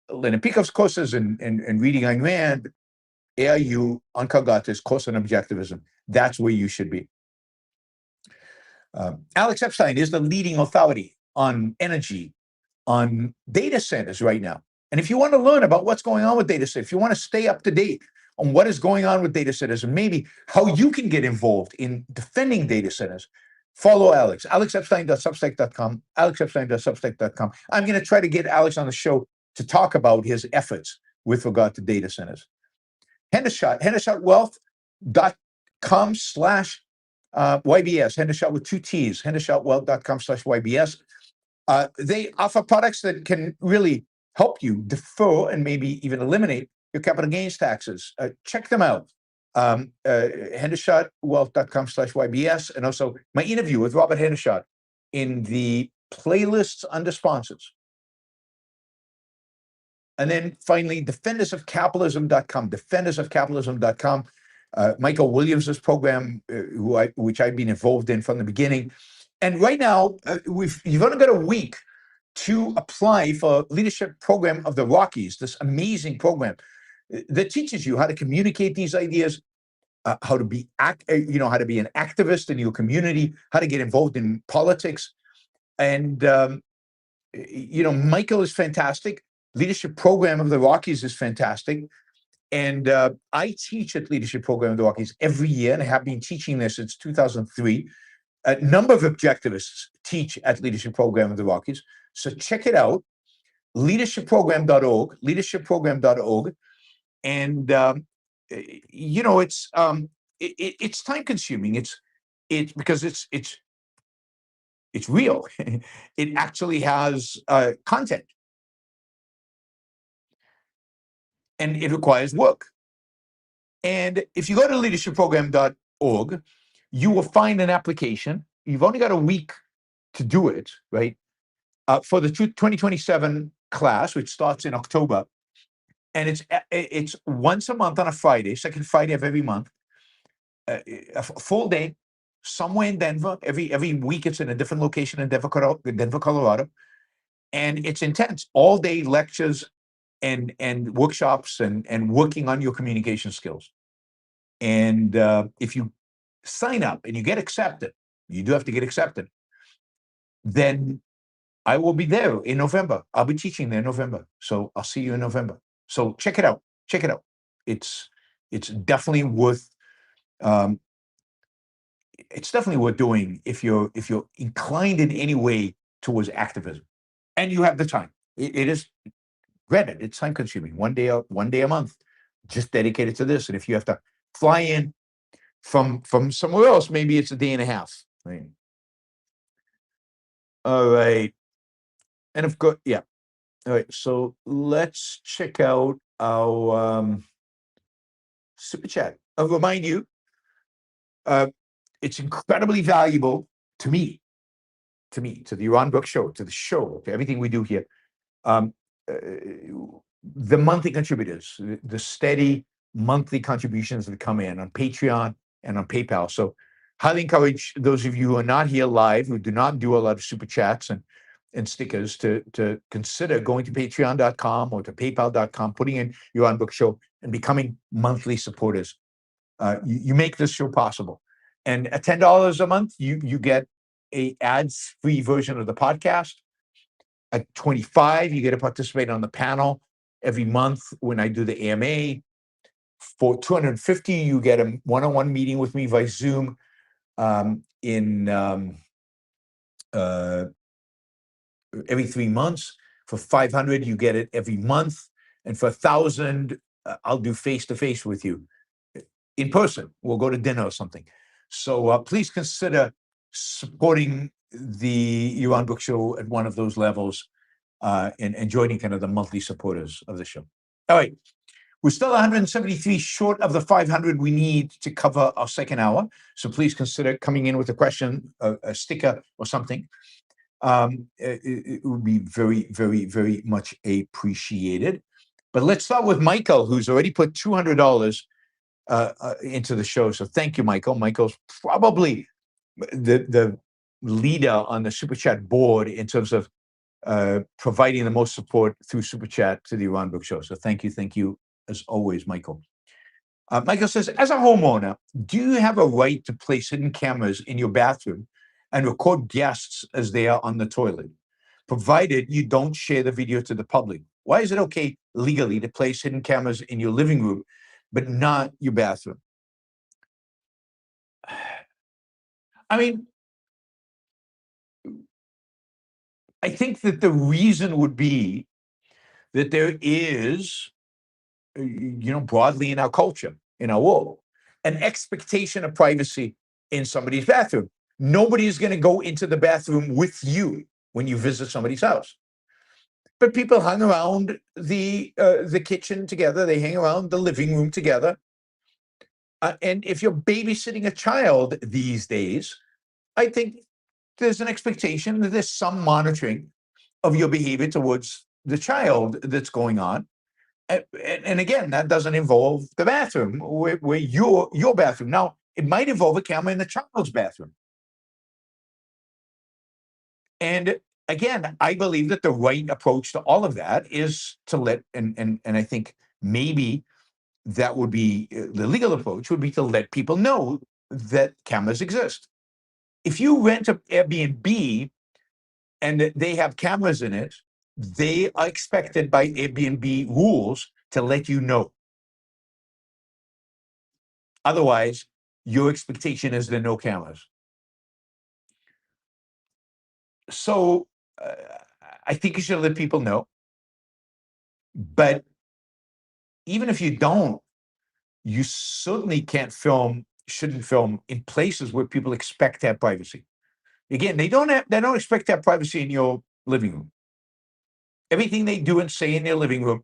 Leonard Peikoff's courses and reading Ayn Rand, ARU, Ankar Gata's course on objectivism, that's where you should be. Alex Epstein is the leading authority on energy, on data centers right now. And if you want to learn about what's going on with data centers, if you want to stay up to date on what is going on with data centers and maybe how you can get involved in defending data centers, follow Alex. AlexEpstein.substack.com. AlexEpstein.substack.com. I'm going to try to get Alex on the show to talk about his efforts with regard to data centers. Hendershot, HendershotWealth.com/YBS. Hendershot with 2 T's. HendershotWealth.com/YBS. They offer products that can really help you defer and maybe even eliminate your capital gains taxes. Check them out. HendershotWealth.com/YBS, and also my interview with Robert Hendershot in the playlists under sponsors. And then finally, defendersofcapitalism.com, defendersofcapitalism.com. Michael Williams's program, which I've been involved in from the beginning. And right now, you've only got a week to apply for Leadership Program of the Rockies, this amazing program that teaches you how to communicate these ideas, how to be how to be an activist in your community, how to get involved in politics. And Michael is fantastic. Leadership Program of the Rockies is fantastic. And I teach at Leadership Program of the Rockies every year, and I have been teaching this since 2003. A number of objectivists teach at Leadership Program of the Rockies. So check it out, leadershipprogram.org, leadershipprogram.org. And, it's time consuming. It's because it's real. It actually has content. And it requires work. And if you go to leadershipprogram.org, you will find an application. You've only got a week to do it, right? For the 2027 class, which starts in October. And it's once a month on a Friday, second Friday of every month. a full day somewhere in Denver. Every week it's in a different location in Denver, Colorado, and it's intense. All day lectures and workshops and working on your communication skills. And if you sign up and you get accepted, you do have to get accepted, then I will be there in November. I'll be teaching there in November. So I'll see you in November. So check it out. Check it out. It's definitely worth doing if you're inclined in any way towards activism and you have the time. It is, granted, it's time consuming. One day a month, just dedicated to this. And if you have to fly in from somewhere else, maybe it's a day and a half. Right. All right. And of course, yeah. All right. So let's check out our super chat. I'll remind you, it's incredibly valuable to me, to the Yaron Brook show, to the show, to everything we do here. The monthly contributors, the steady monthly contributions that come in on Patreon and on PayPal. So highly encourage those of you who are not here live, who do not do a lot of super chats and stickers, to consider going to patreon.com or to paypal.com, putting in Yaron Brook show and becoming monthly supporters. You make this show possible. And at $10 a month, you get a ads-free version of the podcast. At $25, you get to participate on the panel every month when I do the AMA. For $250, you get a one-on-one meeting with me via Zoom every 3 months. For $500, you get it every month. And for $1,000, I'll do face-to-face with you in person. We'll go to dinner or something. So please consider supporting the Yaron Brook show at one of those levels and joining kind of the monthly supporters of the show. All right. We're still 173 short of the 500 we need to cover our second hour. So please consider coming in with a question, a sticker or something. It would be very, very, very much appreciated. But let's start with Michael, who's already put $200 into the show. So thank you, Michael. Michael's probably the leader on the Super Chat board in terms of providing the most support through Super Chat to the Yaron Brook show. So thank you, as always, Michael. Michael says, as a homeowner, do you have a right to place hidden cameras in your bathroom and record guests as they are on the toilet, provided you don't share the video to the public? Why is it okay legally to place hidden cameras in your living room, but not your bathroom? I mean, I think that the reason would be that there is, broadly in our culture, in our world, an expectation of privacy in somebody's bathroom. Nobody is going to go into the bathroom with you when you visit somebody's house. But people hang around the kitchen together. They hang around the living room together. And if you're babysitting a child these days, I think there's an expectation that there's some monitoring of your behavior towards the child that's going on. And again, that doesn't involve the bathroom, where your bathroom. Now, it might involve a camera in the child's bathroom. And again, I believe that the right approach to all of that is to let, and I think maybe that would be the legal approach, would be to let people know that cameras exist. If you rent an Airbnb and they have cameras in it, they are expected by Airbnb rules to let you know. Otherwise, your expectation is there are no cameras. So I think you should let people know. But even if you don't, you certainly shouldn't film in places where people expect to have privacy. Again, they don't expect to have privacy in your living room. Everything they do and say in their living room,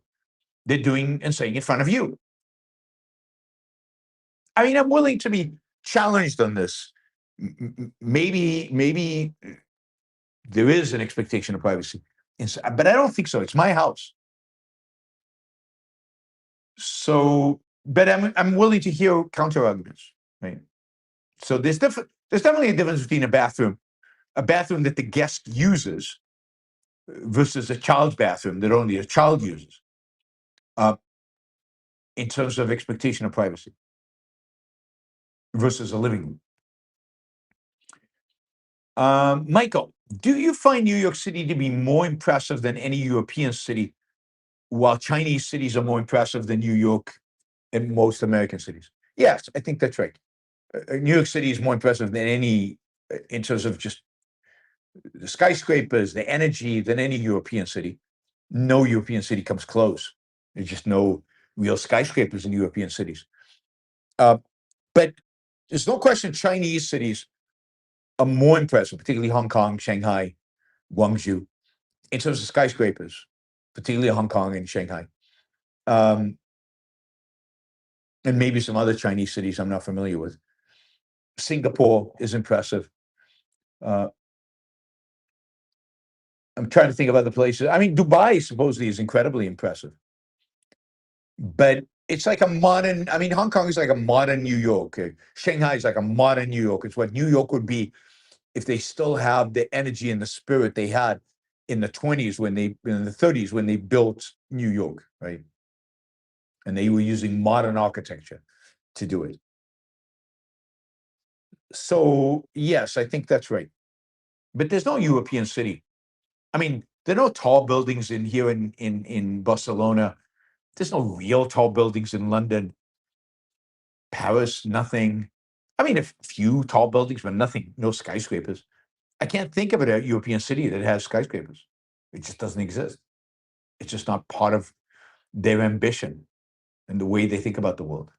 they're doing and saying in front of you. I mean, I'm willing to be challenged on this. Maybe there is an expectation of privacy, but I don't think so. It's my house. So, but I'm willing to hear counter arguments. Right? So there's definitely a difference between a bathroom that the guest uses versus a child's bathroom that only a child uses, in terms of expectation of privacy versus a living room. Michael, do you find New York City to be more impressive than any European city, while Chinese cities are more impressive than New York and most American cities? Yes, I think that's right. New York City is more impressive than any, in terms of just the skyscrapers, the energy, than any European city. No European city comes close. There's just no real skyscrapers in European cities. But there's no question Chinese cities are more impressive, particularly Hong Kong, Shanghai, Guangzhou, in terms of skyscrapers, particularly Hong Kong and Shanghai. And maybe some other Chinese cities I'm not familiar with. Singapore is impressive. I'm trying to think of other places. I mean, Dubai supposedly is incredibly impressive. But it's like a modern, I mean, Hong Kong is like a modern New York. Shanghai is like a modern New York. It's what New York would be if they still have the energy and the spirit they had in the 20s in the 30s when they built New York, right? And they were using modern architecture to do it. So yes, I think that's right. But there's no European city. I mean, there are no tall buildings in Barcelona. There's no real tall buildings in London. Paris, nothing. I mean, a few tall buildings, but nothing, no skyscrapers. I can't think of a European city that has skyscrapers. It just doesn't exist. It's just not part of their ambition and the way they think about the world.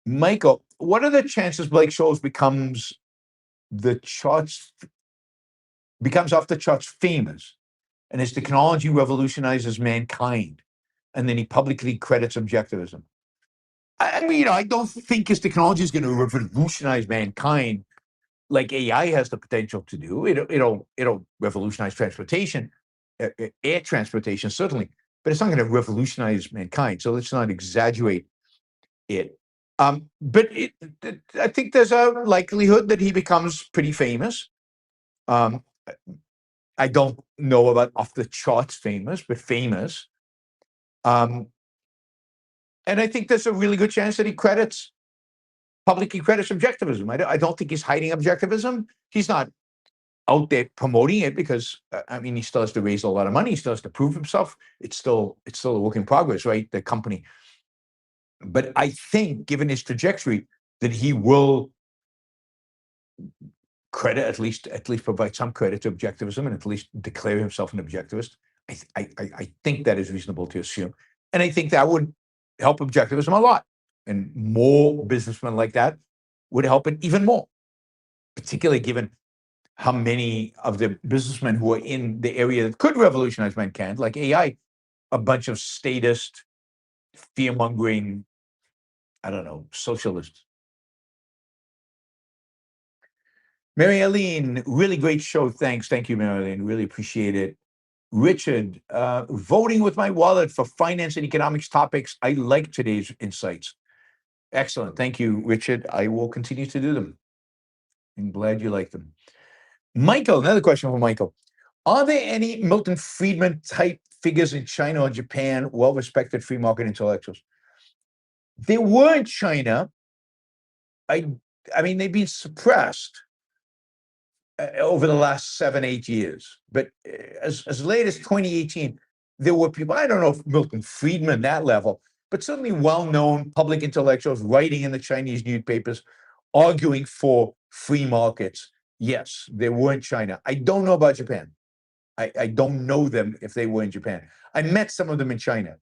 Michael, what are the chances Blake Scholes becomes off the charts famous, and his technology revolutionizes mankind, and then he publicly credits objectivism? I mean, I don't think his technology is going to revolutionize mankind like AI has the potential to do. It'll revolutionize transportation, air transportation certainly, but it's not going to revolutionize mankind. So let's not exaggerate it. But I think there's a likelihood that he becomes pretty famous. I don't know about off the charts famous, but famous. And I think there's a really good chance that he publicly credits objectivism. I don't think he's hiding objectivism. He's not out there promoting it because, I mean, he still has to raise a lot of money. He still has to prove himself. It's still a work in progress, right? The company. But I think, given his trajectory, that he will credit, at least provide some credit to objectivism, and at least declare himself an objectivist. I think that is reasonable to assume, and I think that would help objectivism a lot. And more businessmen like that would help it even more, particularly given how many of the businessmen who are in the area that could revolutionize mankind, like AI, a bunch of statist, fear-mongering, I don't know, socialists. Mary Eileen, really great show. Thanks. Thank you, Mary Eileen. Really appreciate it. Richard, voting with my wallet for finance and economics topics. I like today's insights. Excellent. Thank you, Richard. I will continue to do them. I'm glad you like them. Michael, another question from Michael. Are there any Milton Friedman type figures in China or Japan, well-respected free market intellectuals? There were in China. I mean, they've been suppressed over the last 7-8 years. But as late as 2018, there were people, I don't know if Milton Friedman, that level, but certainly well-known public intellectuals writing in the Chinese newspapers, arguing for free markets. Yes, they were in China. I don't know about Japan. I don't know them if they were in Japan. I met some of them in China.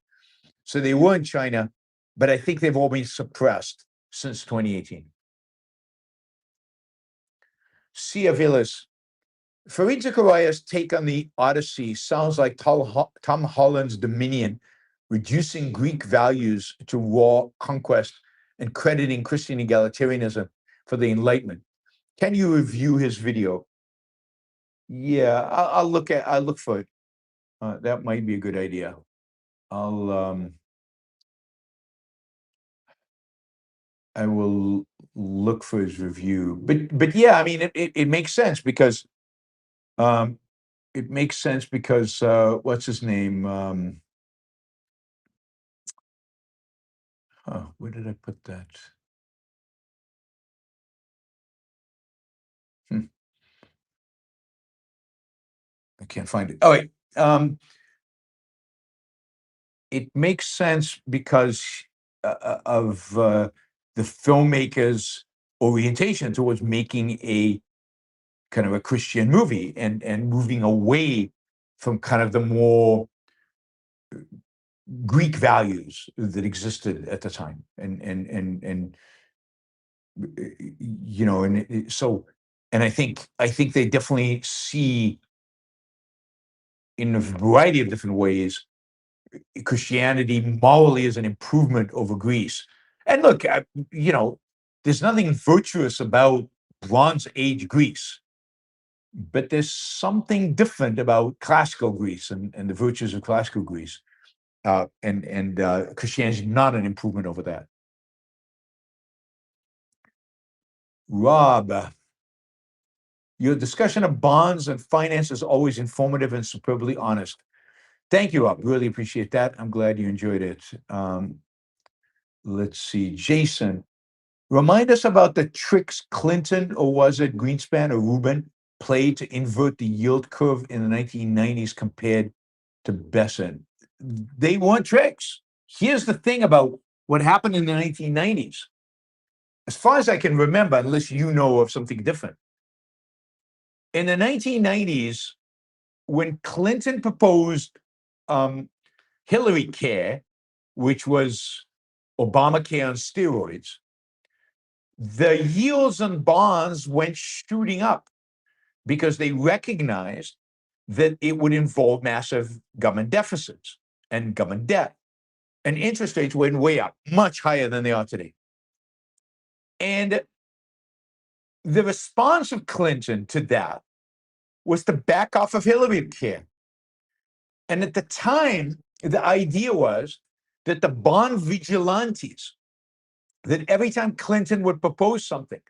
So they were in China, but I think they've all been suppressed since 2018. Sia Villas. Fareed Zakaria's take on the Odyssey sounds like Tom Holland's Dominion, reducing Greek values to raw conquest and crediting Christian egalitarianism for the Enlightenment. Can you review his video? Yeah, I'll look for it. That might be a good idea. will look for his review. But yeah, I mean, it makes sense because what's his name? Where did I put that? I can't find it. Oh, wait. It makes sense because of the filmmaker's orientation towards making a kind of a Christian movie and moving away from kind of the more Greek values that existed at the time, and you know, and I think they definitely see in a variety of different ways Christianity morally as an improvement over Greece. And look, you know, there's nothing virtuous about Bronze Age Greece, but there's something different about classical Greece and the virtues of classical Greece. And Christianity is not an improvement over that. Rob, your discussion of bonds and finance is always informative and superbly honest. Thank you, Rob. Really appreciate that. I'm glad you enjoyed it. Let's see. Jason, remind us about the tricks Clinton, or was it Greenspan or Rubin, played to invert the yield curve in the 1990s compared to Besant. They weren't tricks. Here's the thing about what happened in the 1990s. As far as I can remember, unless you know of something different, in the 1990s, when Clinton proposed Hillary Care, which was Obamacare on steroids, the yields on bonds went shooting up because they recognized that it would involve massive government deficits and government debt. And interest rates went way up, much higher than they are today. And the response of Clinton to that was to back off of Hillary Care. And at the time, the idea was that the bond vigilantes, that every time Clinton would propose something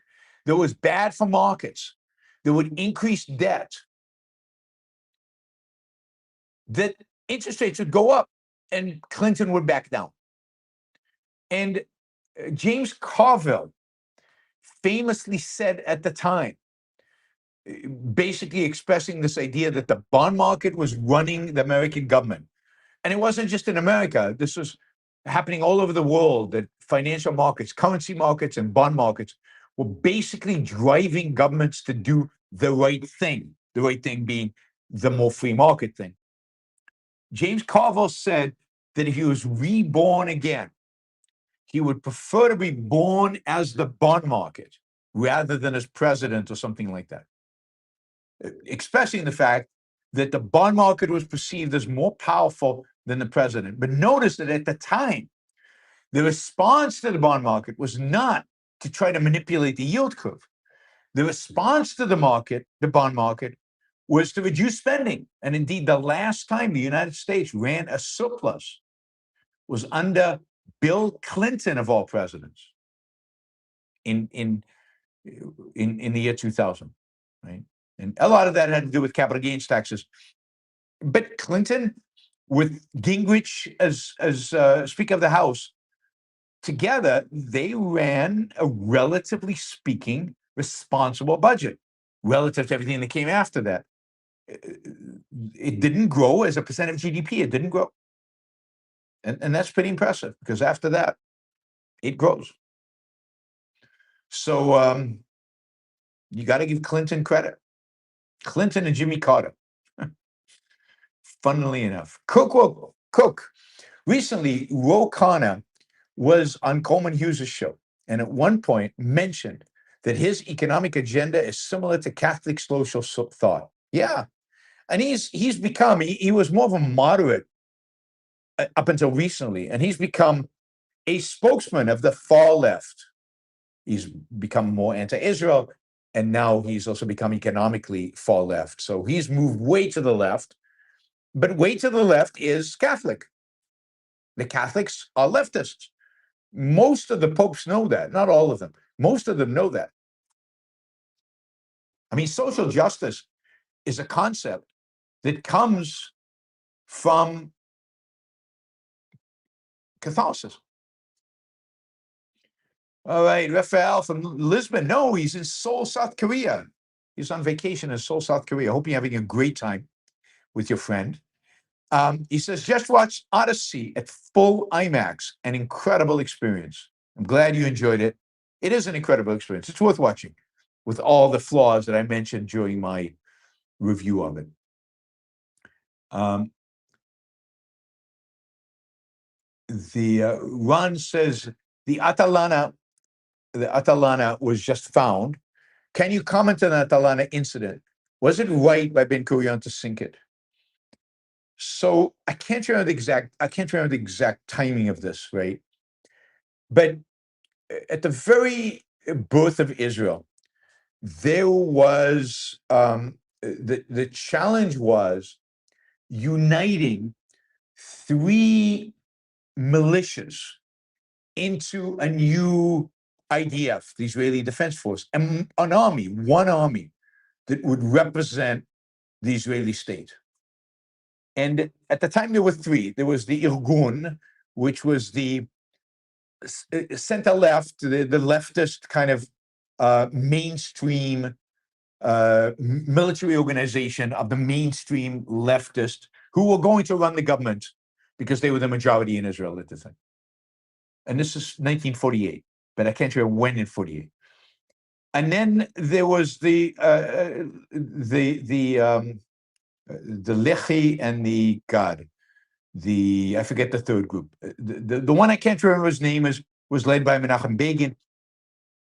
that was bad for markets, that would increase debt, that interest rates would go up and Clinton would back down. And James Carville famously said at the time, basically expressing this idea that the bond market was running the American government. And it wasn't just in America. This was happening all over the world, that financial markets, currency markets, and bond markets were basically driving governments to do the right thing being the more free market thing. James Carville said that if he was reborn again, he would prefer to be born as the bond market rather than as president or something like that, expressing the fact that the bond market was perceived as more powerful than the president. But notice that at the time, the response to the bond market was not to try to manipulate the yield curve. The response to the bond market, was to reduce spending. And indeed, the last time the United States ran a surplus was under Bill Clinton, of all presidents, in the year 2000, right? And a lot of that had to do with capital gains taxes. But Clinton, with Gingrich as Speaker of the House, together, they ran a relatively speaking responsible budget relative to everything that came after that. It didn't grow as a percent of GDP. It didn't grow. And that's pretty impressive because after that, it grows. So you got to give Clinton credit. Clinton and Jimmy Carter. Funnily enough. Cook. Recently, Ro Khanna was on Coleman Hughes' show, and at one point mentioned that his economic agenda is similar to Catholic social thought. Yeah. And he's become, he was more of a moderate up until recently, and he's become a spokesman of the far left. He's become more anti-Israel, and now he's also become economically far left. So he's moved way to the left, but way to the left is Catholic. The Catholics are leftists. Most of the popes know that, not all of them. Most of them know that. I mean, social justice is a concept that comes from Catholicism. All right, Raphael from Lisbon. No, he's in Seoul, South Korea. He's on vacation in Seoul, South Korea. I hope you're having a great time with your friend. He says, just watch Odyssey at full IMAX, an incredible experience. I'm glad you enjoyed it. It is an incredible experience. It's worth watching with all the flaws that I mentioned during my review of it. Ron says, the Atalanta was just found. Can you comment on the Atalanta incident? Was it right by Ben Gurion to sink it? So I can't remember the exact timing of this, right? But at the very birth of Israel, there was the challenge was uniting three militias into a new IDF, the Israeli Defense Force, and one army that would represent the Israeli state. And at the time, there were three. There was the Irgun, which was the center left, the leftist kind of mainstream military organization of the mainstream leftist who were going to run the government because they were the majority in Israel at the time. And this is 1948, but I can't remember when in 48. And then there was the Lehi and the God. I forget the third group. The one I can't remember his name was led by Menachem Begin,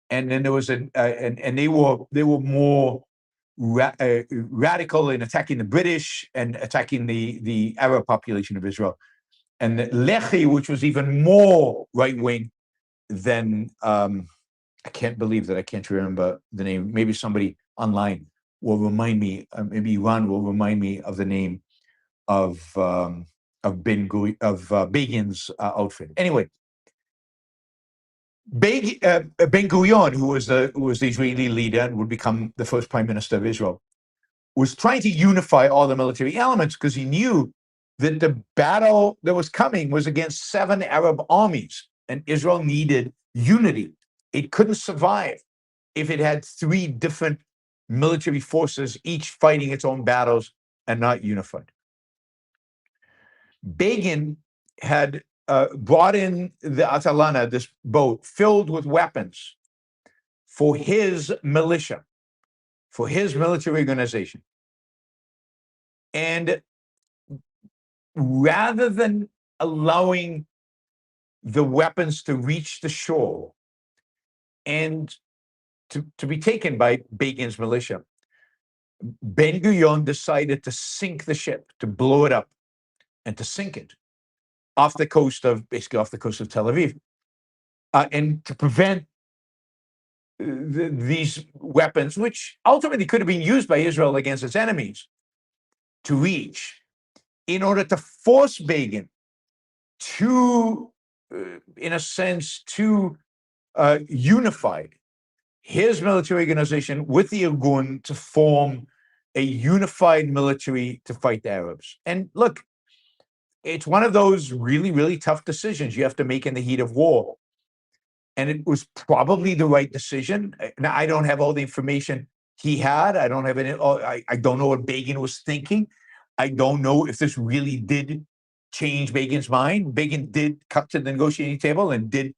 and then there was and they were more radical in attacking the British and attacking the Arab population of Israel, and the Lehi, which was even more right wing than I can't believe that I can't remember the name. Maybe somebody online will remind me. Maybe Ron will remind me of the name of Begin's outfit. Anyway, Ben Gurion, who was the Israeli leader and would become the first prime minister of Israel, was trying to unify all the military elements because he knew that the battle that was coming was against 7 Arab armies, and Israel needed unity. It couldn't survive if it had 3 different military forces, each fighting its own battles and not unified. Begin had brought in the Atalanta, this boat filled with weapons for his militia, for his military organization. And rather than allowing the weapons to reach the shore and to be taken by Begin's militia, Ben Gurion decided to sink the ship, to blow it up and to sink it basically off the coast of Tel Aviv, and to prevent these weapons, which ultimately could have been used by Israel against its enemies, to reach, in order to force Begin to, in a sense, to unify his military organization with the Irgun to form a unified military to fight the Arabs. And look, it's one of those really, really tough decisions you have to make in the heat of war. And it was probably the right decision. Now, I don't have all the information he had. I don't have any. I don't know what Begin was thinking. I don't know if this really did change Begin's mind. Begin did come to the negotiating table and did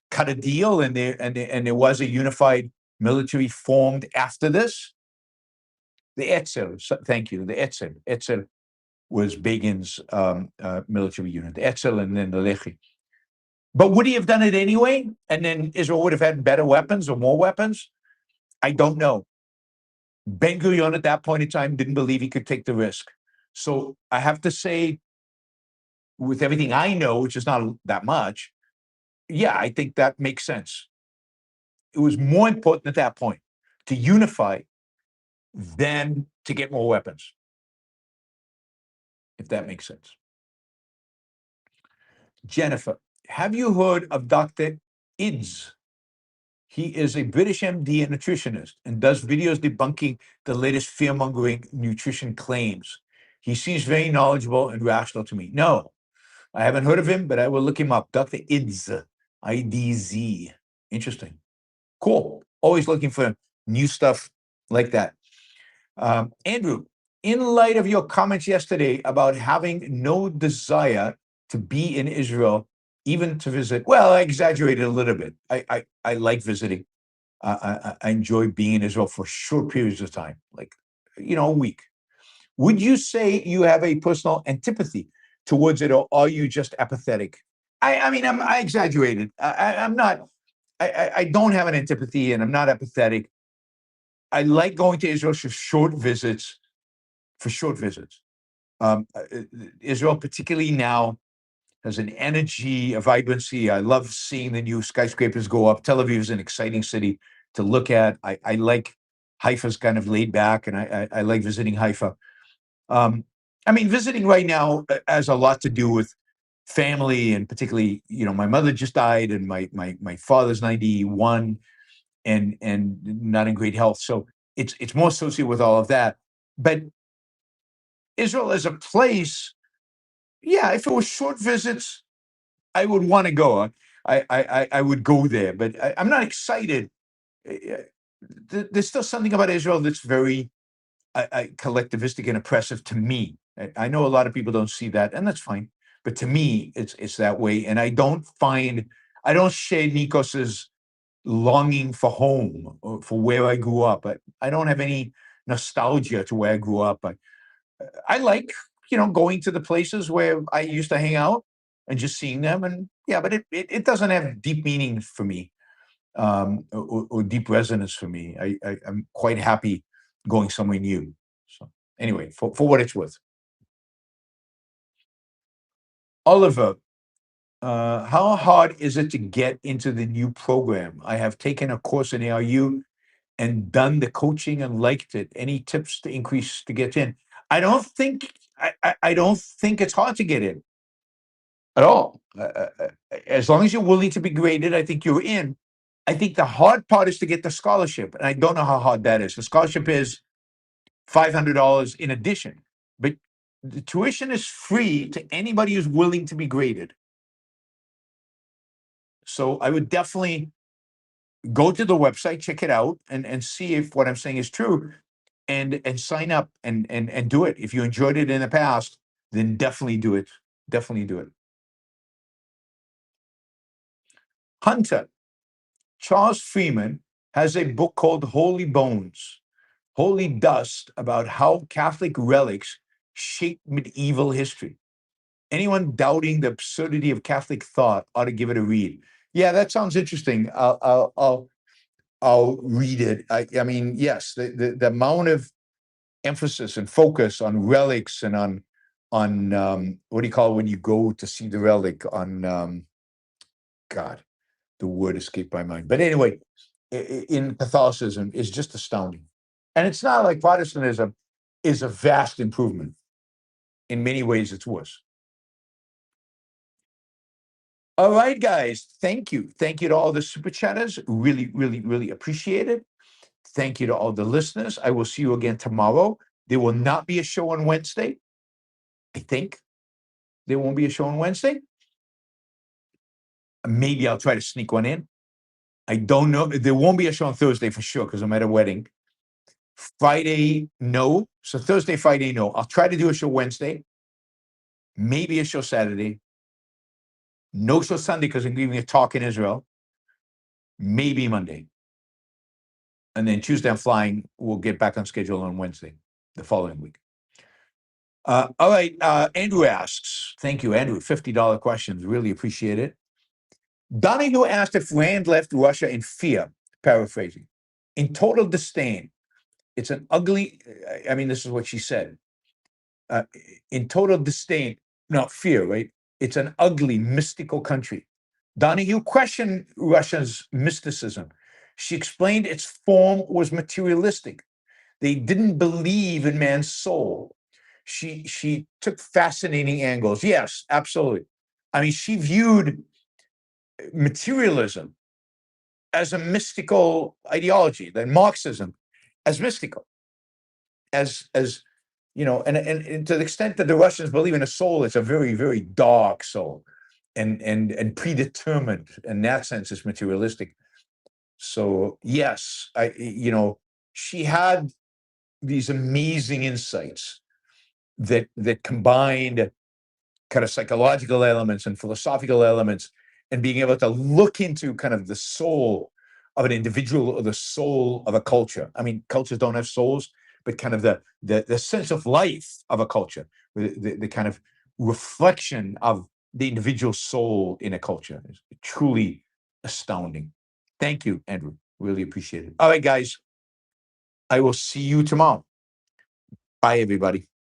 cut a deal, and there was a unified military formed after this. The Etzel, thank you. The Etzel was Begin's military unit. The Etzel and then the Lehi. But would he have done it anyway? And then Israel would have had better weapons or more weapons? I don't know. Ben Gurion at that point in time didn't believe he could take the risk. So I have to say, with everything I know, which is not that much, yeah, I think that makes sense. It was more important at that point to unify than to get more weapons, if that makes sense. Jennifer, have you heard of Dr. Ids? He is a British MD and nutritionist and does videos debunking the latest fear-mongering nutrition claims. He seems very knowledgeable and rational to me. No, I haven't heard of him, but I will look him up. Dr. Idz, I-D-Z. Interesting. Cool. Always looking for new stuff like that. Andrew, in light of your comments yesterday about having no desire to be in Israel, even to visit, well, I exaggerated a little bit. I like visiting. I enjoy being in Israel for short periods of time, like, a week. Would you say you have a personal antipathy towards it, or are you just apathetic? I mean, I exaggerated. I'm not. I don't have an antipathy, and I'm not apathetic. I like going to Israel for short visits. Israel, particularly now, has an energy, a vibrancy. I love seeing the new skyscrapers go up. Tel Aviv is an exciting city to look at. I like Haifa's kind of laid back, and I like visiting Haifa. I mean, visiting right now has a lot to do with family, and particularly, my mother just died, and my father's 91 and not in great health. So it's more associated with all of that. But Israel as a place, yeah, if it was short visits, I would want to go. I would go there, but I'm not excited. There's still something about Israel that's very collectivistic and oppressive to me. I know a lot of people don't see that, and that's fine. But to me, it's that way, and I don't share Nikos's longing for home or for where I grew up. I don't have any nostalgia to where I grew up. I like, going to the places where I used to hang out and just seeing them, and yeah, but it doesn't have deep meaning for me, or deep resonance for me. I'm quite happy going somewhere new. So anyway, for what it's worth. Oliver, how hard is it to get into the new program? I have taken a course in ARU and done the coaching and liked it. Any tips to get in? I don't think it's hard to get in at all. As long as you're willing to be graded, I think you're in. I think the hard part is to get the scholarship, and I don't know how hard that is. The scholarship is $500 in addition, but the tuition is free to anybody who's willing to be graded. So I would definitely go to the website, check it out, and see if what I'm saying is true, and sign up and do it. If you enjoyed it in the past, then definitely do it. Definitely do it. Hunter, Charles Freeman has a book called Holy Bones, Holy Dust, about how Catholic relics shaped medieval history. Anyone doubting the absurdity of Catholic thought ought to give it a read. Yeah, that sounds interesting. I'll read it. I mean, yes, the amount of emphasis and focus on relics and on what do you call it when you go to see the relic on God, the word escaped my mind. But anyway, in Catholicism is just astounding. And it's not like Protestantism is a vast improvement. In many ways, it's worse. All right, guys. Thank you. Thank you to all the super chatters. Really, really, really appreciate it. Thank you to all the listeners. I will see you again tomorrow. There will not be a show on Wednesday. I think there won't be a show on Wednesday. Maybe I'll try to sneak one in. I don't know. There won't be a show on Thursday for sure because I'm at a wedding. Friday, no. So Thursday, Friday, no. I'll try to do a show Wednesday. Maybe a show Saturday. No show Sunday because I'm giving a talk in Israel. Maybe Monday. And then Tuesday I'm flying. We'll get back on schedule on Wednesday, the following week. All right. Andrew asks, thank you, Andrew. $50 questions. Really appreciate it. Donahue asked if Rand left Russia in fear, paraphrasing, in total disdain. It's an ugly, I mean, this is what she said. In total disdain, not fear, right? It's an ugly, mystical country. Donahue questioned Russia's mysticism. She explained its form was materialistic. They didn't believe in man's soul. She took fascinating angles. Yes, absolutely. I mean, she viewed materialism as a mystical ideology, than Marxism as mystical, as and to the extent that the Russians believe in a soul, it's a very, very dark soul, and predetermined. In that sense, it's materialistic. So yes, she had these amazing insights that combined kind of psychological elements and philosophical elements, and being able to look into kind of the soul of an individual or the soul of a culture. I mean, cultures don't have souls, but kind of the sense of life of a culture, the kind of reflection of the individual soul in a culture is truly astounding. Thank you, Andrew. Really appreciate it. All right, guys. I will see you tomorrow. Bye, everybody.